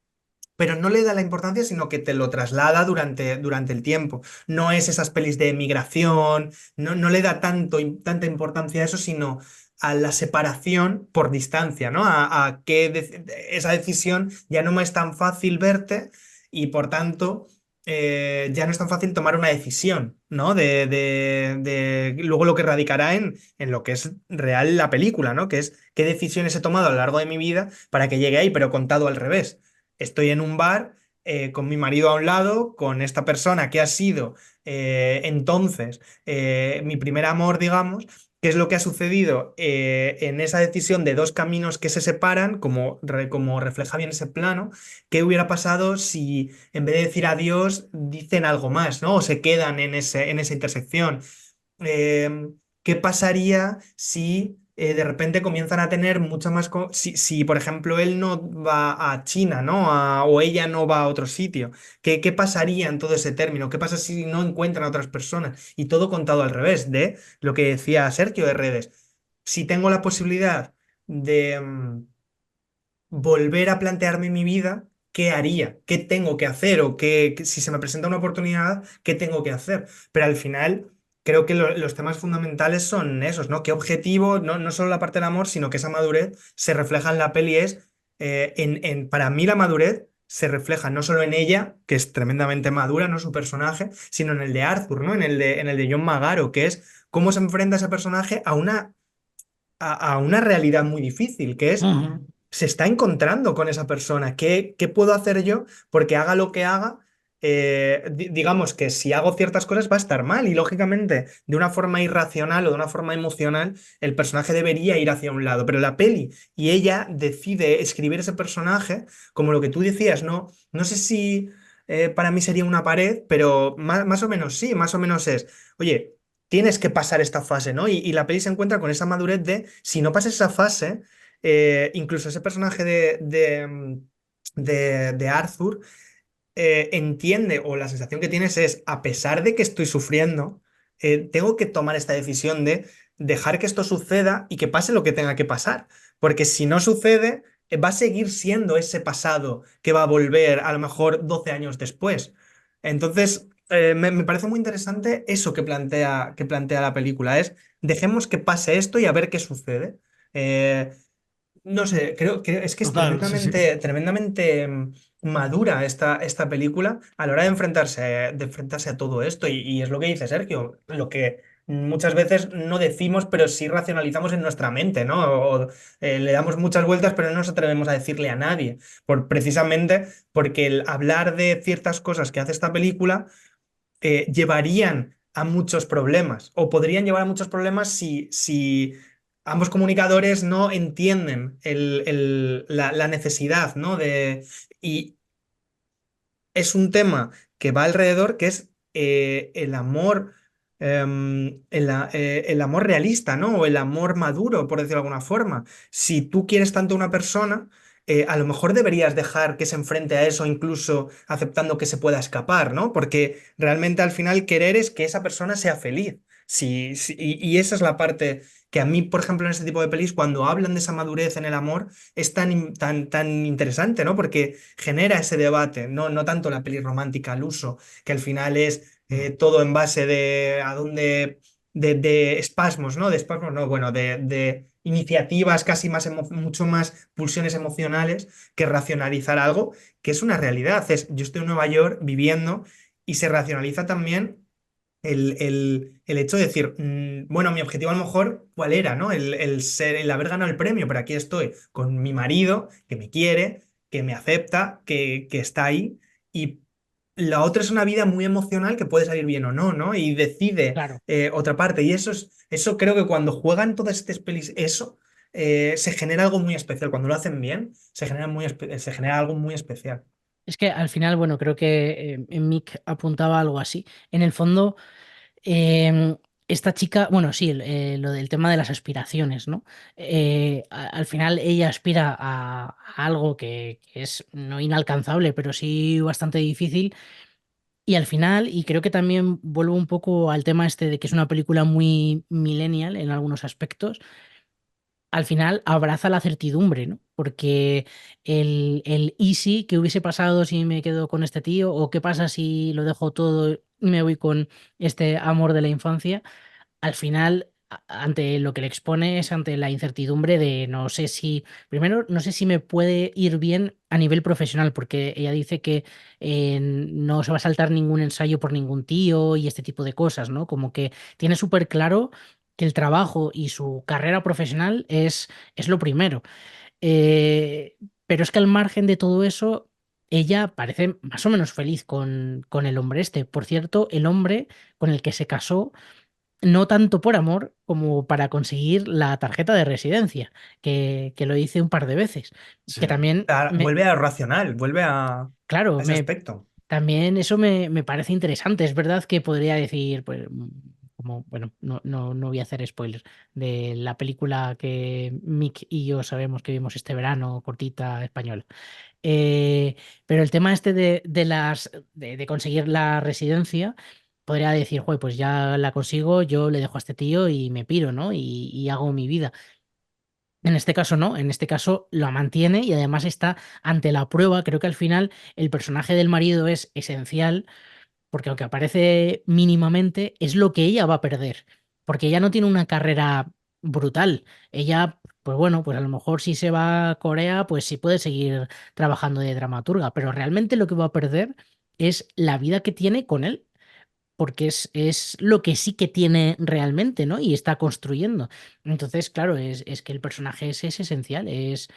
pero no le da la importancia, sino que te lo traslada durante el tiempo. No es esas pelis de migración, no le da tanta importancia a eso, sino a la separación por distancia, ¿no? A que esa decisión ya no me es tan fácil verte y por tanto ya no es tan fácil tomar una decisión, ¿no? Luego lo que radicará en lo que es real la película, ¿no? Que es qué decisiones he tomado a lo largo de mi vida para que llegue ahí, pero contado al revés. Estoy en un bar con mi marido a un lado, con esta persona que ha sido entonces mi primer amor, digamos. ¿Qué es lo que ha sucedido en esa decisión de dos caminos que se separan, como refleja bien ese plano? ¿Qué hubiera pasado si en vez de decir adiós dicen algo más, ¿no? O se quedan en esa intersección. ¿Qué pasaría si de repente comienzan a tener mucha más... Si, por ejemplo, él no va a China, ¿no? O ella no va a otro sitio. ¿Qué pasaría en todo ese término? ¿Qué pasa si no encuentran a otras personas? Y todo contado al revés de lo que decía Sergio de redes. Si tengo la posibilidad de volver a plantearme mi vida, ¿qué haría? ¿Qué tengo que hacer? O si se me presenta una oportunidad, ¿qué tengo que hacer? Pero al final... Creo que los temas fundamentales son esos, ¿no? ¿Qué objetivo, no solo la parte del amor, sino que esa madurez se refleja en la peli? Para mí la madurez se refleja no solo en ella, que es tremendamente madura, ¿no? Su personaje, sino en el de Arthur, ¿no? En el de John Magaro, que es cómo se enfrenta ese personaje a una realidad muy difícil, que es, se está encontrando con esa persona. ¿Qué puedo hacer yo? Porque haga lo que haga, digamos que si hago ciertas cosas va a estar mal y lógicamente de una forma irracional o de una forma emocional el personaje debería ir hacia un lado, pero la peli y ella decide escribir ese personaje como lo que tú decías, no sé si para mí sería una pared, pero más o menos sí, más o menos es, oye, tienes que pasar esta fase, ¿no? Y la peli se encuentra con esa madurez de si no pasas esa fase, incluso ese personaje de Arthur entiende, o la sensación que tienes es, a pesar de que estoy sufriendo, tengo que tomar esta decisión de dejar que esto suceda y que pase lo que tenga que pasar, porque si no sucede, va a seguir siendo ese pasado que va a volver a lo mejor 12 años después. Entonces, me parece muy interesante eso que plantea la película, es dejemos que pase esto y a ver qué sucede. No sé, creo que es Total, tremendamente madura esta película a la hora de enfrentarse a todo esto. Y es lo que dice Sergio, lo que muchas veces no decimos, pero sí racionalizamos en nuestra mente, ¿no? Le damos muchas vueltas, pero no nos atrevemos a decirle a nadie, precisamente porque el hablar de ciertas cosas que hace esta película llevarían a muchos problemas, o podrían llevar a muchos problemas si ambos comunicadores no entienden la necesidad, ¿no? Y es un tema que va alrededor, que es el amor, el amor realista, ¿no? O el amor maduro, por decirlo de alguna forma. Si tú quieres tanto a una persona, a lo mejor deberías dejar que se enfrente a eso, incluso aceptando que se pueda escapar, ¿no? Porque realmente al final querer es que esa persona sea feliz. Y esa es la parte que a mí, por ejemplo, en este tipo de pelis, cuando hablan de esa madurez en el amor, es tan interesante, ¿no? Porque genera ese debate, no tanto la peli romántica al uso, que al final es todo en base de a dónde, de espasmos, ¿no? De espasmos, no, bueno, de iniciativas casi mucho más pulsiones emocionales que racionalizar algo que es una realidad. Yo estoy en Nueva York viviendo y se racionaliza también el hecho de decir, bueno, mi objetivo a lo mejor, ¿cuál era, no? El haber ganado el premio, pero aquí estoy con mi marido, que me quiere, que me acepta, que está ahí, y la otra es una vida muy emocional que puede salir bien o no, ¿no? Y decide otra parte, y eso creo que cuando juegan todas estas pelis, se genera algo muy especial. Cuando lo hacen bien, se genera algo muy especial. Es que al final, bueno, creo que Mick apuntaba algo así. En el fondo, esta chica, bueno, sí, lo del tema de las aspiraciones, ¿no? Al final ella aspira a algo que es no inalcanzable, pero sí bastante difícil. Y al final, y creo que también vuelvo un poco al tema este de que es una película muy millennial en algunos aspectos, al final abraza la certidumbre, ¿no? Porque el easy que hubiese pasado si me quedo con este tío, o qué pasa si lo dejo todo y me voy con este amor de la infancia, al final, ante lo que le expone es ante la incertidumbre de no sé si, primero, no sé si me puede ir bien a nivel profesional, porque ella dice que no se va a saltar ningún ensayo por ningún tío y este tipo de cosas, ¿no? Como que tiene súper claro que el trabajo y su carrera profesional es lo primero. Pero es que al margen de todo eso, ella parece más o menos feliz con el hombre este. Por cierto, el hombre con el que se casó, no tanto por amor como para conseguir la tarjeta de residencia, que lo hice un par de veces. Sí. Que también vuelve a lo racional, vuelve a ese aspecto. También eso me parece interesante. Es verdad que podría decir, pues, como, bueno, no voy a hacer spoilers de la película que Mick y yo sabemos que vimos este verano, cortita española. Pero el tema este de conseguir la residencia, podría decir, joder, pues ya la consigo, yo le dejo a este tío y me piro, ¿no? Y hago mi vida. En este caso no, en este caso lo mantiene y además está ante la prueba. Creo que al final el personaje del marido es esencial porque aunque aparece mínimamente, es lo que ella va a perder, porque ella no tiene una carrera brutal. Ella, pues bueno, pues a lo mejor si se va a Corea, pues sí puede seguir trabajando de dramaturga, pero realmente lo que va a perder es la vida que tiene con él, porque es lo que sí que tiene realmente, ¿no? Y está construyendo. Entonces, claro, es que el personaje es esencial, es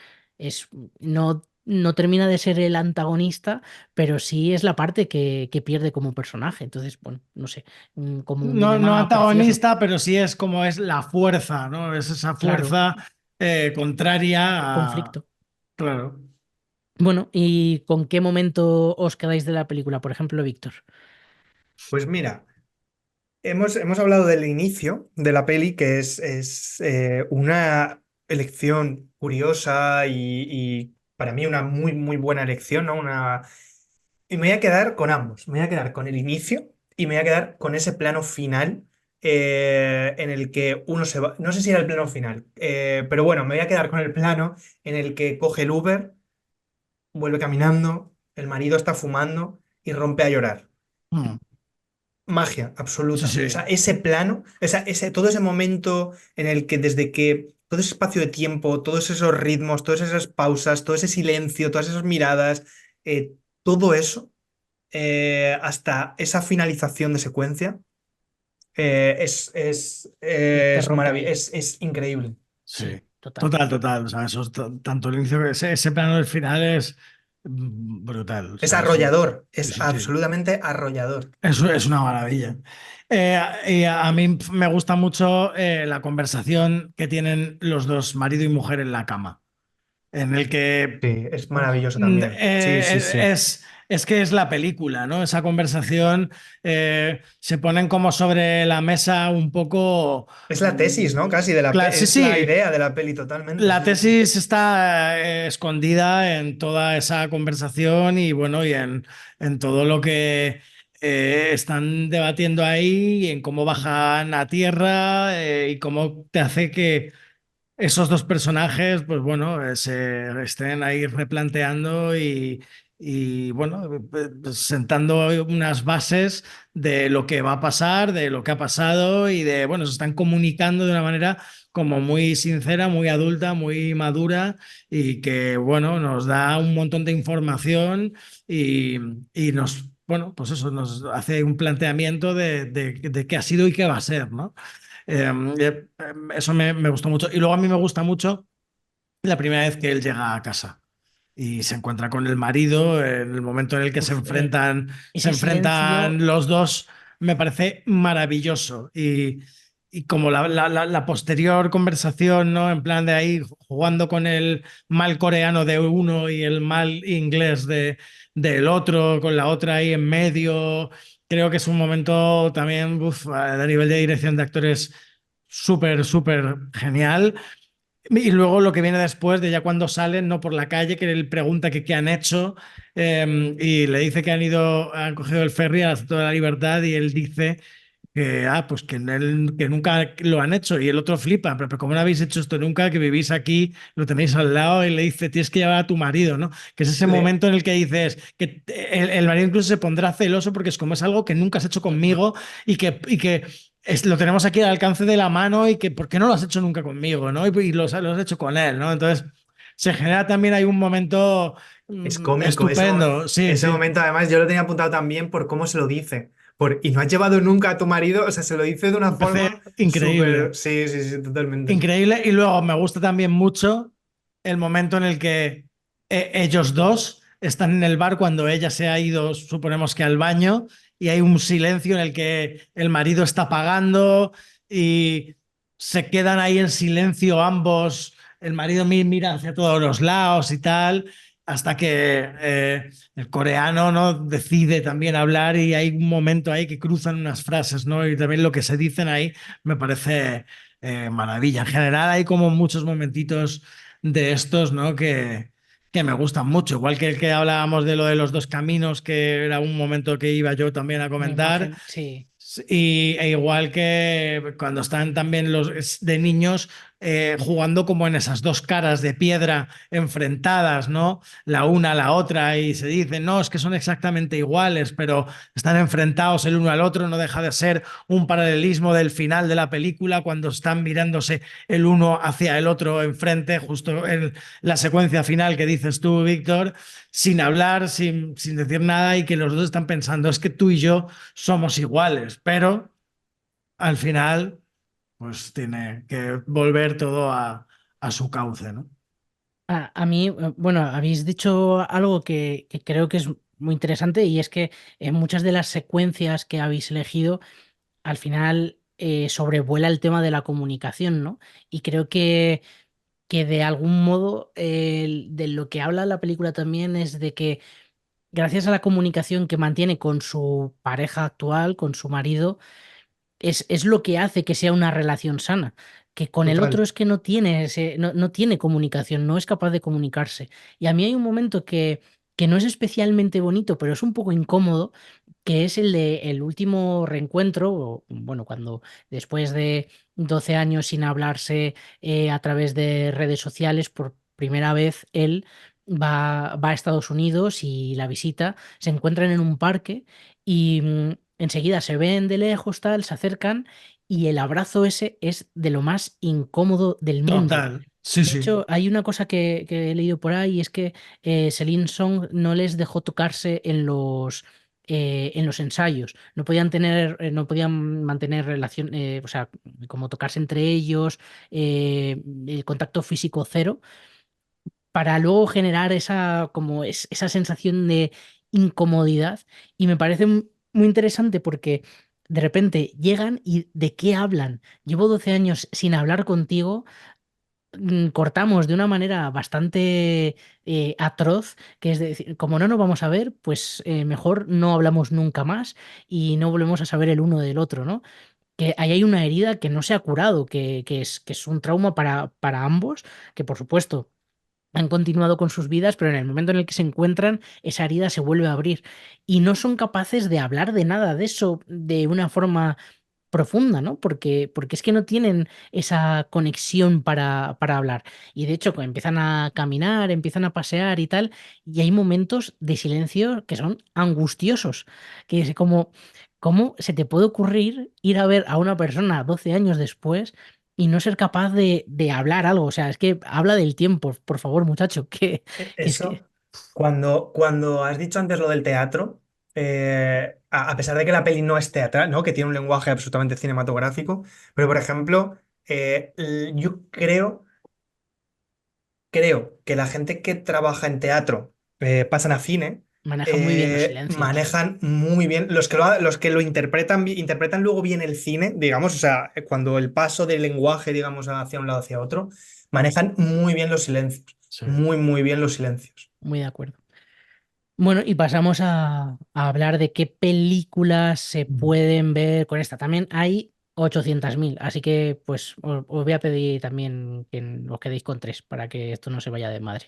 no termina de ser el antagonista, pero sí es la parte que pierde como personaje. Entonces, bueno, no sé, como un No dilema antagonista, pero sí es como es la fuerza, ¿no? Es esa fuerza contraria a... conflicto. Claro. Bueno, ¿y con qué momento os quedáis de la película? Por ejemplo, Víctor. Pues mira, hemos hablado del inicio de la peli, que es una elección curiosa y para mí una muy, muy buena elección, ¿no? Y me voy a quedar con ambos. Me voy a quedar con el inicio y me voy a quedar con ese plano final en el que uno se va. No sé si era el plano final, pero bueno, me voy a quedar con el plano en el que coge el Uber, vuelve caminando, el marido está fumando y rompe a llorar. Magia absoluta. Sí. O sea, ese plano, todo ese momento en el que desde que todo ese espacio de tiempo, todos esos ritmos, todas esas pausas, todo ese silencio, todas esas miradas, todo eso, hasta esa finalización de secuencia, Es rompe ahí. maravilloso, es increíble. Sí, total. total. O sea, eso es tanto el inicio, ese plano del final es brutal. O Es sea, arrollador, sí, es sí, sí. absolutamente arrollador. Eso es una maravilla. Y a mí me gusta mucho la conversación que tienen los dos, marido y mujer, en la cama. En el que Sí, es maravilloso también. Sí, sí, sí. es que es la película, ¿no? Esa conversación se ponen como sobre la mesa un poco. Es la tesis, ¿no? Casi de la Sí, es la sí. idea de la peli totalmente. La Sí, sí. tesis está escondida en toda esa conversación y bueno, y en todo lo que están debatiendo ahí, y en cómo bajan a tierra y cómo te hace que esos dos personajes, pues bueno, se estén ahí replanteando y bueno, pues sentando unas bases de lo que va a pasar, de lo que ha pasado y de, bueno, se están comunicando de una manera como muy sincera, muy adulta, muy madura y que, bueno, nos da un montón de información y nos, bueno, pues eso, nos hace un planteamiento de qué ha sido y qué va a ser, ¿no? Eso me gustó mucho. Y luego a mí me gusta mucho la primera vez que él llega a casa y se encuentra con el marido, en el momento en el que se enfrentan ese silencio. los dos, me parece maravilloso. Y como la posterior conversación, ¿no? En plan de ahí jugando con el mal coreano de uno y el mal inglés del otro, con la otra ahí en medio. Creo que es un momento también, a nivel de dirección de actores, súper, súper genial. Y luego lo que viene después, de ya cuando salen, ¿no? Por la calle, que él pregunta que qué han hecho y le dice que han cogido el ferry a la Estatua de la Libertad y él dice pues que nunca lo han hecho y el otro flipa, pero ¿cómo no habéis hecho esto nunca? Que vivís aquí, lo tenéis al lado y le dice, tienes que llevar a tu marido, ¿no? Que es ese momento en el que dices que el marido incluso se pondrá celoso porque es como es algo que nunca has hecho conmigo y que lo tenemos aquí al alcance de la mano y que ¿por qué no lo has hecho nunca conmigo, ¿no? Y lo has hecho con él, ¿no? Entonces se genera también hay un momento Es cómico. estupendo. Ese momento, además, yo lo tenía apuntado también por cómo se lo dice. Y no has llevado nunca a tu marido, o sea, se lo dice de una forma increíble. Sí, totalmente. Increíble. Y luego me gusta también mucho el momento en el que ellos dos están en el bar cuando ella se ha ido, suponemos que al baño, y hay un silencio en el que el marido está pagando y se quedan ahí en silencio ambos. El marido mira hacia todos los lados y tal, hasta que el coreano, ¿no? Decide también hablar y hay un momento ahí que cruzan unas frases, ¿no? Y también lo que se dicen ahí me parece maravilla. En general hay como muchos momentitos de estos, ¿no? Que me gustan mucho. Igual que el que hablábamos de lo de los dos caminos, que era un momento que iba yo también a comentar. Sí. E igual que cuando están también los de niños jugando como en esas dos caras de piedra enfrentadas, ¿no? La una a la otra y se dicen, no, es que son exactamente iguales, pero están enfrentados el uno al otro, no deja de ser un paralelismo del final de la película cuando están mirándose el uno hacia el otro enfrente, justo en la secuencia final que dices tú, Víctor, sin hablar, sin decir nada y que los dos están pensando, es que tú y yo somos iguales, pero al final pues tiene que volver todo a su cauce, ¿no? A mí, bueno, habéis dicho algo que creo que es muy interesante y es que en muchas de las secuencias que habéis elegido, al final sobrevuela el tema de la comunicación, ¿no? Y creo que de algún modo de lo que habla la película también es de que gracias a la comunicación que mantiene con su pareja actual, con su marido, es lo que hace que sea una relación sana. Que con el otro es que no tiene, no tiene comunicación, no es capaz de comunicarse. Y a mí hay un momento que no es especialmente bonito, pero es un poco incómodo, que es el de el último reencuentro, o, bueno, cuando después de 12 años sin hablarse a través de redes sociales, por primera vez él va a Estados Unidos y la visita, se encuentran en un parque y enseguida se ven de lejos, tal, se acercan y el abrazo ese es de lo más incómodo del mundo. Total, sí, De hecho, hay una cosa que he leído por ahí, es que Celine Song no les dejó tocarse en los ensayos. No podían mantener relación, o sea, como tocarse entre ellos, el contacto físico cero, para luego generar esa sensación de incomodidad. Y me parece muy interesante porque de repente llegan y ¿de qué hablan? Llevo 12 años sin hablar contigo. Cortamos de una manera bastante atroz, que es decir, como no nos vamos a ver, pues mejor no hablamos nunca más y no volvemos a saber el uno del otro, ¿no? Que ahí hay una herida que no se ha curado, que es un trauma para ambos, que por supuesto han continuado con sus vidas, pero en el momento en el que se encuentran, esa herida se vuelve a abrir y no son capaces de hablar de nada de eso de una forma profunda, ¿no? Porque es que no tienen esa conexión para hablar. Y de hecho, cuando empiezan a caminar, empiezan a pasear y tal, y hay momentos de silencio que son angustiosos, que es como, ¿cómo se te puede ocurrir ir a ver a una persona 12 años después y no ser capaz de hablar algo? O sea, es que habla del tiempo, por favor, muchacho, que es Eso, que... cuando has dicho antes lo del teatro, a pesar de que la peli no es teatral, ¿no? Que tiene un lenguaje absolutamente cinematográfico, pero por ejemplo, yo creo que la gente que trabaja en teatro pasan a cine, Manejan muy bien los silencios. manejan muy bien, los que lo interpretan, interpretan luego bien el cine, digamos, o sea, cuando el paso del lenguaje, digamos, hacia un lado hacia otro, manejan muy bien los silencios, Sí. muy, muy bien los silencios. Muy de acuerdo. Bueno, y pasamos a hablar de qué películas se pueden ver con esta. También hay 800.000, así que pues os voy a pedir también que os quedéis con 3 para que esto no se vaya de madre.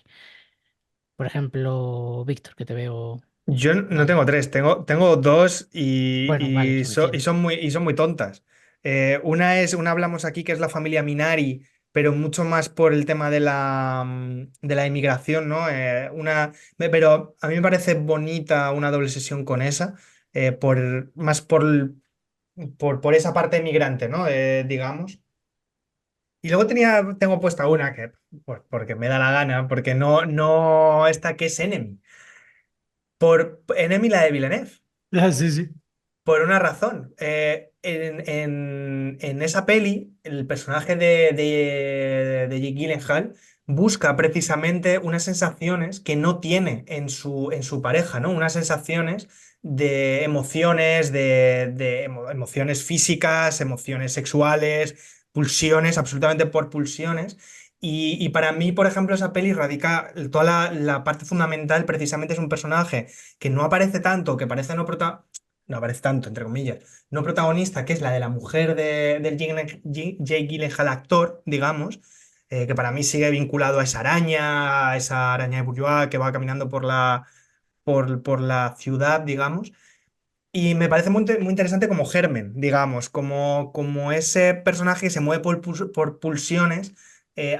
Por ejemplo, Víctor, que te veo... Yo no tengo 3, tengo 2 Bueno, vale, y suficiente. son muy tontas. Una hablamos aquí que es la familia Minari, pero mucho más por el tema de la inmigración, ¿no? Pero a mí me parece bonita una doble sesión con esa, más por esa parte migrante, ¿no? Digamos. Y luego tengo puesta una que, pues, porque me da la gana, porque no esta que es Enemy. Por Enemy, la de Villeneuve. Ah, sí, sí. Por una razón. En esa peli, el personaje de Jake Gyllenhaal busca precisamente unas sensaciones que no tiene en su pareja, ¿no? Unas sensaciones de emociones, emociones físicas, emociones sexuales, pulsiones, absolutamente por pulsiones. Y para mí, por ejemplo, esa peli radica toda la parte fundamental, precisamente es un personaje que no aparece tanto, que parece no aparece tanto, entre comillas, no protagonista, que es la de la mujer del Jake Gyllenhaal actor, digamos, que para mí sigue vinculado a esa araña de Bourgeois que va caminando por la ciudad, digamos. Y me parece muy interesante como germen, digamos, como ese personaje que se mueve por pulsiones,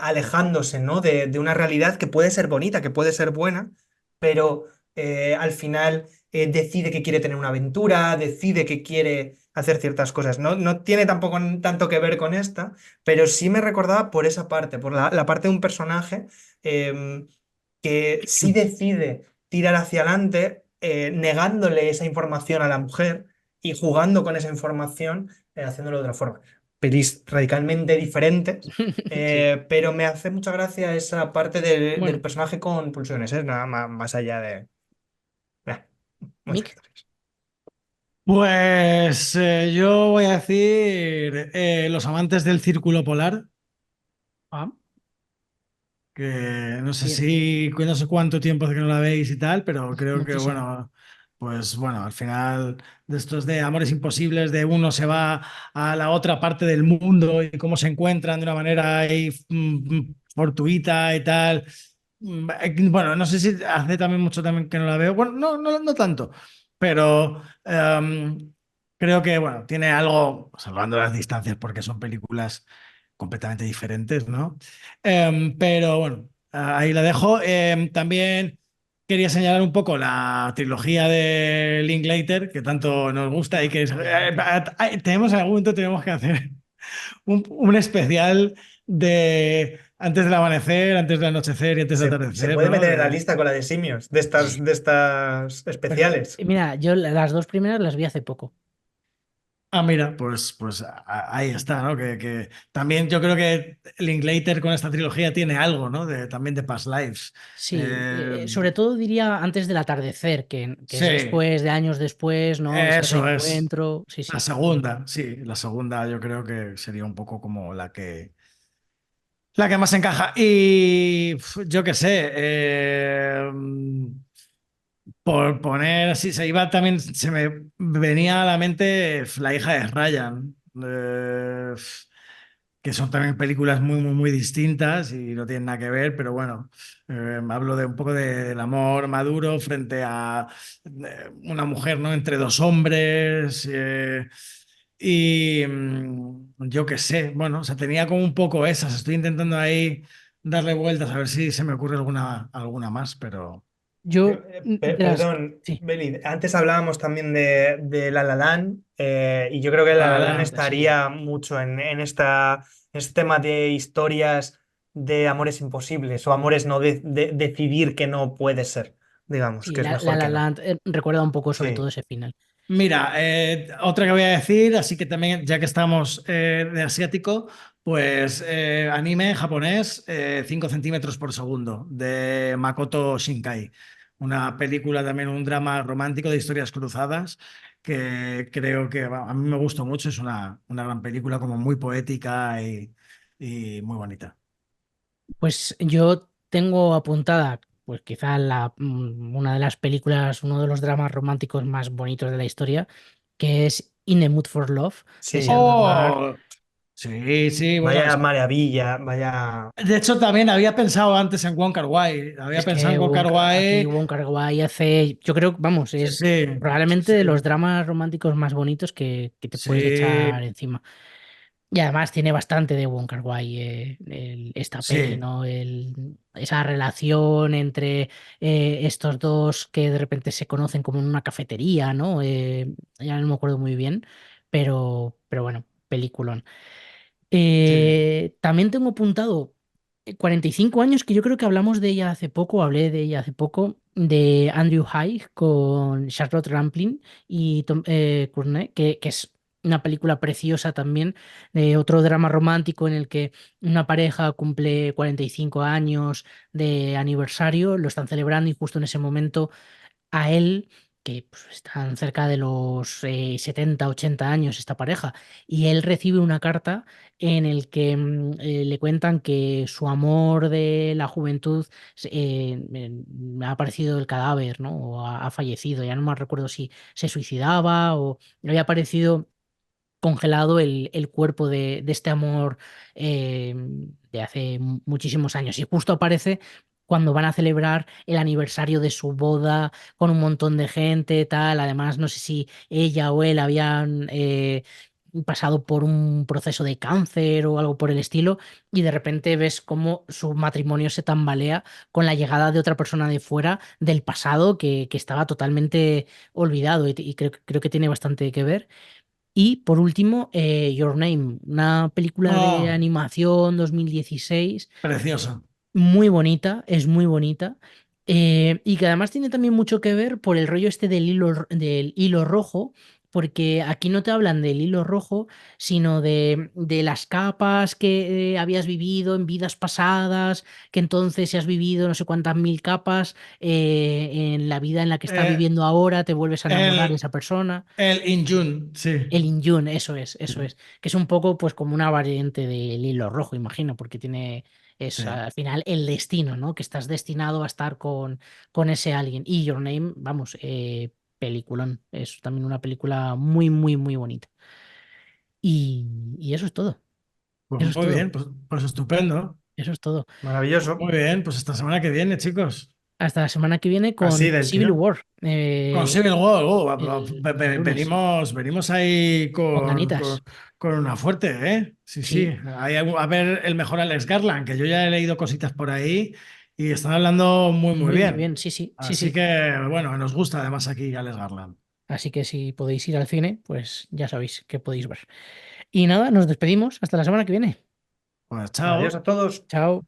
alejándose, ¿no? de una realidad que puede ser bonita, que puede ser buena, pero al final decide que quiere tener una aventura, decide que quiere hacer ciertas cosas. No tiene tampoco tanto que ver con esta, pero sí me recordaba por esa parte, por la parte de un personaje que sí decide tirar hacia adelante, negándole esa información a la mujer y jugando con esa información, haciéndolo de otra forma. Pelis radicalmente diferentes, pero me hace mucha gracia esa parte del Bueno, personaje con pulsiones, nada más allá de... muchas Mick, gracias. Pues yo voy a decir Los amantes del círculo polar, ah, que no sé bien. no sé cuánto tiempo hace que no la veis y tal, pero creo que Muchísimo. bueno, pues bueno, al final de estos de amores imposibles, de uno se va a la otra parte del mundo y cómo se encuentran de una manera ahí, fortuita y tal. Bueno, no sé si hace también mucho también que no la veo. Bueno, no tanto, pero creo que bueno, tiene algo, salvando las distancias, porque son películas completamente diferentes, ¿no? Pero bueno, ahí la dejo. También quería señalar un poco la trilogía de Linklater, que tanto nos gusta y que tenemos en algún momento tenemos que hacer un especial de antes del amanecer, antes del anochecer y antes del Se atardecer, puede ¿no? meter en la lista con la de simios, de estas especiales. Mira, yo las dos primeras las vi hace poco. Ah, mira, pues ahí está, ¿no? Que también yo creo que Linklater con esta trilogía tiene algo, ¿no? También de Past Lives. Sí, sobre todo diría antes del atardecer, que es Sí, después, de años después, ¿no? Ese eso es. reencuentro. Sí, sí. La segunda, sí, la segunda yo creo que sería un poco como la que más encaja. Y yo qué sé, por poner así, se me venía a la mente La hija de Ryan, que son también películas muy, muy, muy distintas y no tienen nada que ver, pero bueno, hablo de un poco del amor maduro frente a una mujer, ¿no? Entre dos hombres. Y yo qué sé, bueno, o sea, tenía como un poco esas. Estoy intentando ahí darle vueltas a ver si se me ocurre alguna más, pero. Yo, Perdón, sí. Beli, antes hablábamos también de La La Land, y yo creo que La La Land estaría mucho en este tema de historias de amores imposibles o amores no de decidir que no puede ser, digamos, Sí, que es La mejor La que no. Land recuerda un poco sobre Sí. todo ese final. Mira, otra que voy a decir, así que también, ya que estamos de asiático, pues anime japonés 5 centímetros por segundo, de Makoto Shinkai. Una película también, un drama romántico de historias cruzadas, que creo que a mí me gustó mucho. Es una gran película, como muy poética y muy bonita. Pues yo tengo apuntada, pues quizá una de las películas, uno de los dramas románticos más bonitos de la historia, que es In the Mood for Love, Sí. de Sandra Bullock. ¡Oh! Sí, bueno. Vaya maravilla, vaya. De hecho, también había pensado antes en Wong Kar-wai. Había Es pensado que en Wong aquí Kar-wai. Wong Kar-wai hace, yo creo, vamos, es Sí, probablemente de sí, los dramas románticos más bonitos que te puedes sí, echar encima. Y además tiene bastante de Wong Kar-wai esta peli, sí. ¿no? Esa relación entre estos dos que de repente se conocen como en una cafetería, ¿no? Ya no me acuerdo muy bien, pero bueno, peliculón. También tengo apuntado 45 años, que yo creo que hablamos de ella hace poco, hablé de ella hace poco, de Andrew Haigh con Charlotte Rampling y Tom Courtenay, que es una película preciosa también, otro drama romántico en el que una pareja cumple 45 años de aniversario, lo están celebrando y justo en ese momento a él, que pues, están cerca de los 70, 80 años esta pareja, y él recibe una carta en el que le cuentan que su amor de la juventud ha aparecido el cadáver, ¿no? O ha fallecido, ya no me recuerdo si se suicidaba o le había aparecido congelado el cuerpo de este amor de hace muchísimos años. Y justo aparece cuando van a celebrar el aniversario de su boda con un montón de gente, tal. Además, no sé si ella o él habían pasado por un proceso de cáncer o algo por el estilo, y de repente ves cómo su matrimonio se tambalea con la llegada de otra persona de fuera, del pasado, que estaba totalmente olvidado, y creo que tiene bastante que ver. Y por último, Your Name, una película de Oh, animación 2016, precioso. muy bonita, es muy bonita, y que además tiene también mucho que ver por el rollo este del hilo rojo, porque aquí no te hablan del hilo rojo, sino de las capas que habías vivido en vidas pasadas, que entonces si has vivido no sé cuántas mil capas, en la vida en la que estás Eh, viviendo ahora te vuelves a enamorar de el, esa persona. el Injun, sí. El Injun, eso es, que es un poco pues como una variante del hilo rojo, imagino, porque es Sí. al final el destino, ¿no? Que estás destinado a estar con ese alguien. Y Your Name, vamos, peliculón, es también una película muy, muy, muy bonita. Y eso es todo, Pues eso es muy todo, bien, pues estupendo. eso es todo. Maravilloso. Muy bien, pues esta semana que viene, chicos. Hasta la semana que viene Así con del Civil tirón. War, Con Civil War, el lunes, venimos ahí con con, ganitas. con una fuerte, ¿eh? Sí, sí. Sí, A ver el mejor Alex Garland, que yo ya he leído cositas por ahí y están hablando muy, muy muy, muy bien. bien, sí, sí, sí, Así sí. que, bueno, nos gusta además aquí Alex Garland. Así que si podéis ir al cine, pues ya sabéis que podéis ver. Y nada, nos despedimos. Hasta la semana que viene. Pues chao. Adiós a todos. Chao.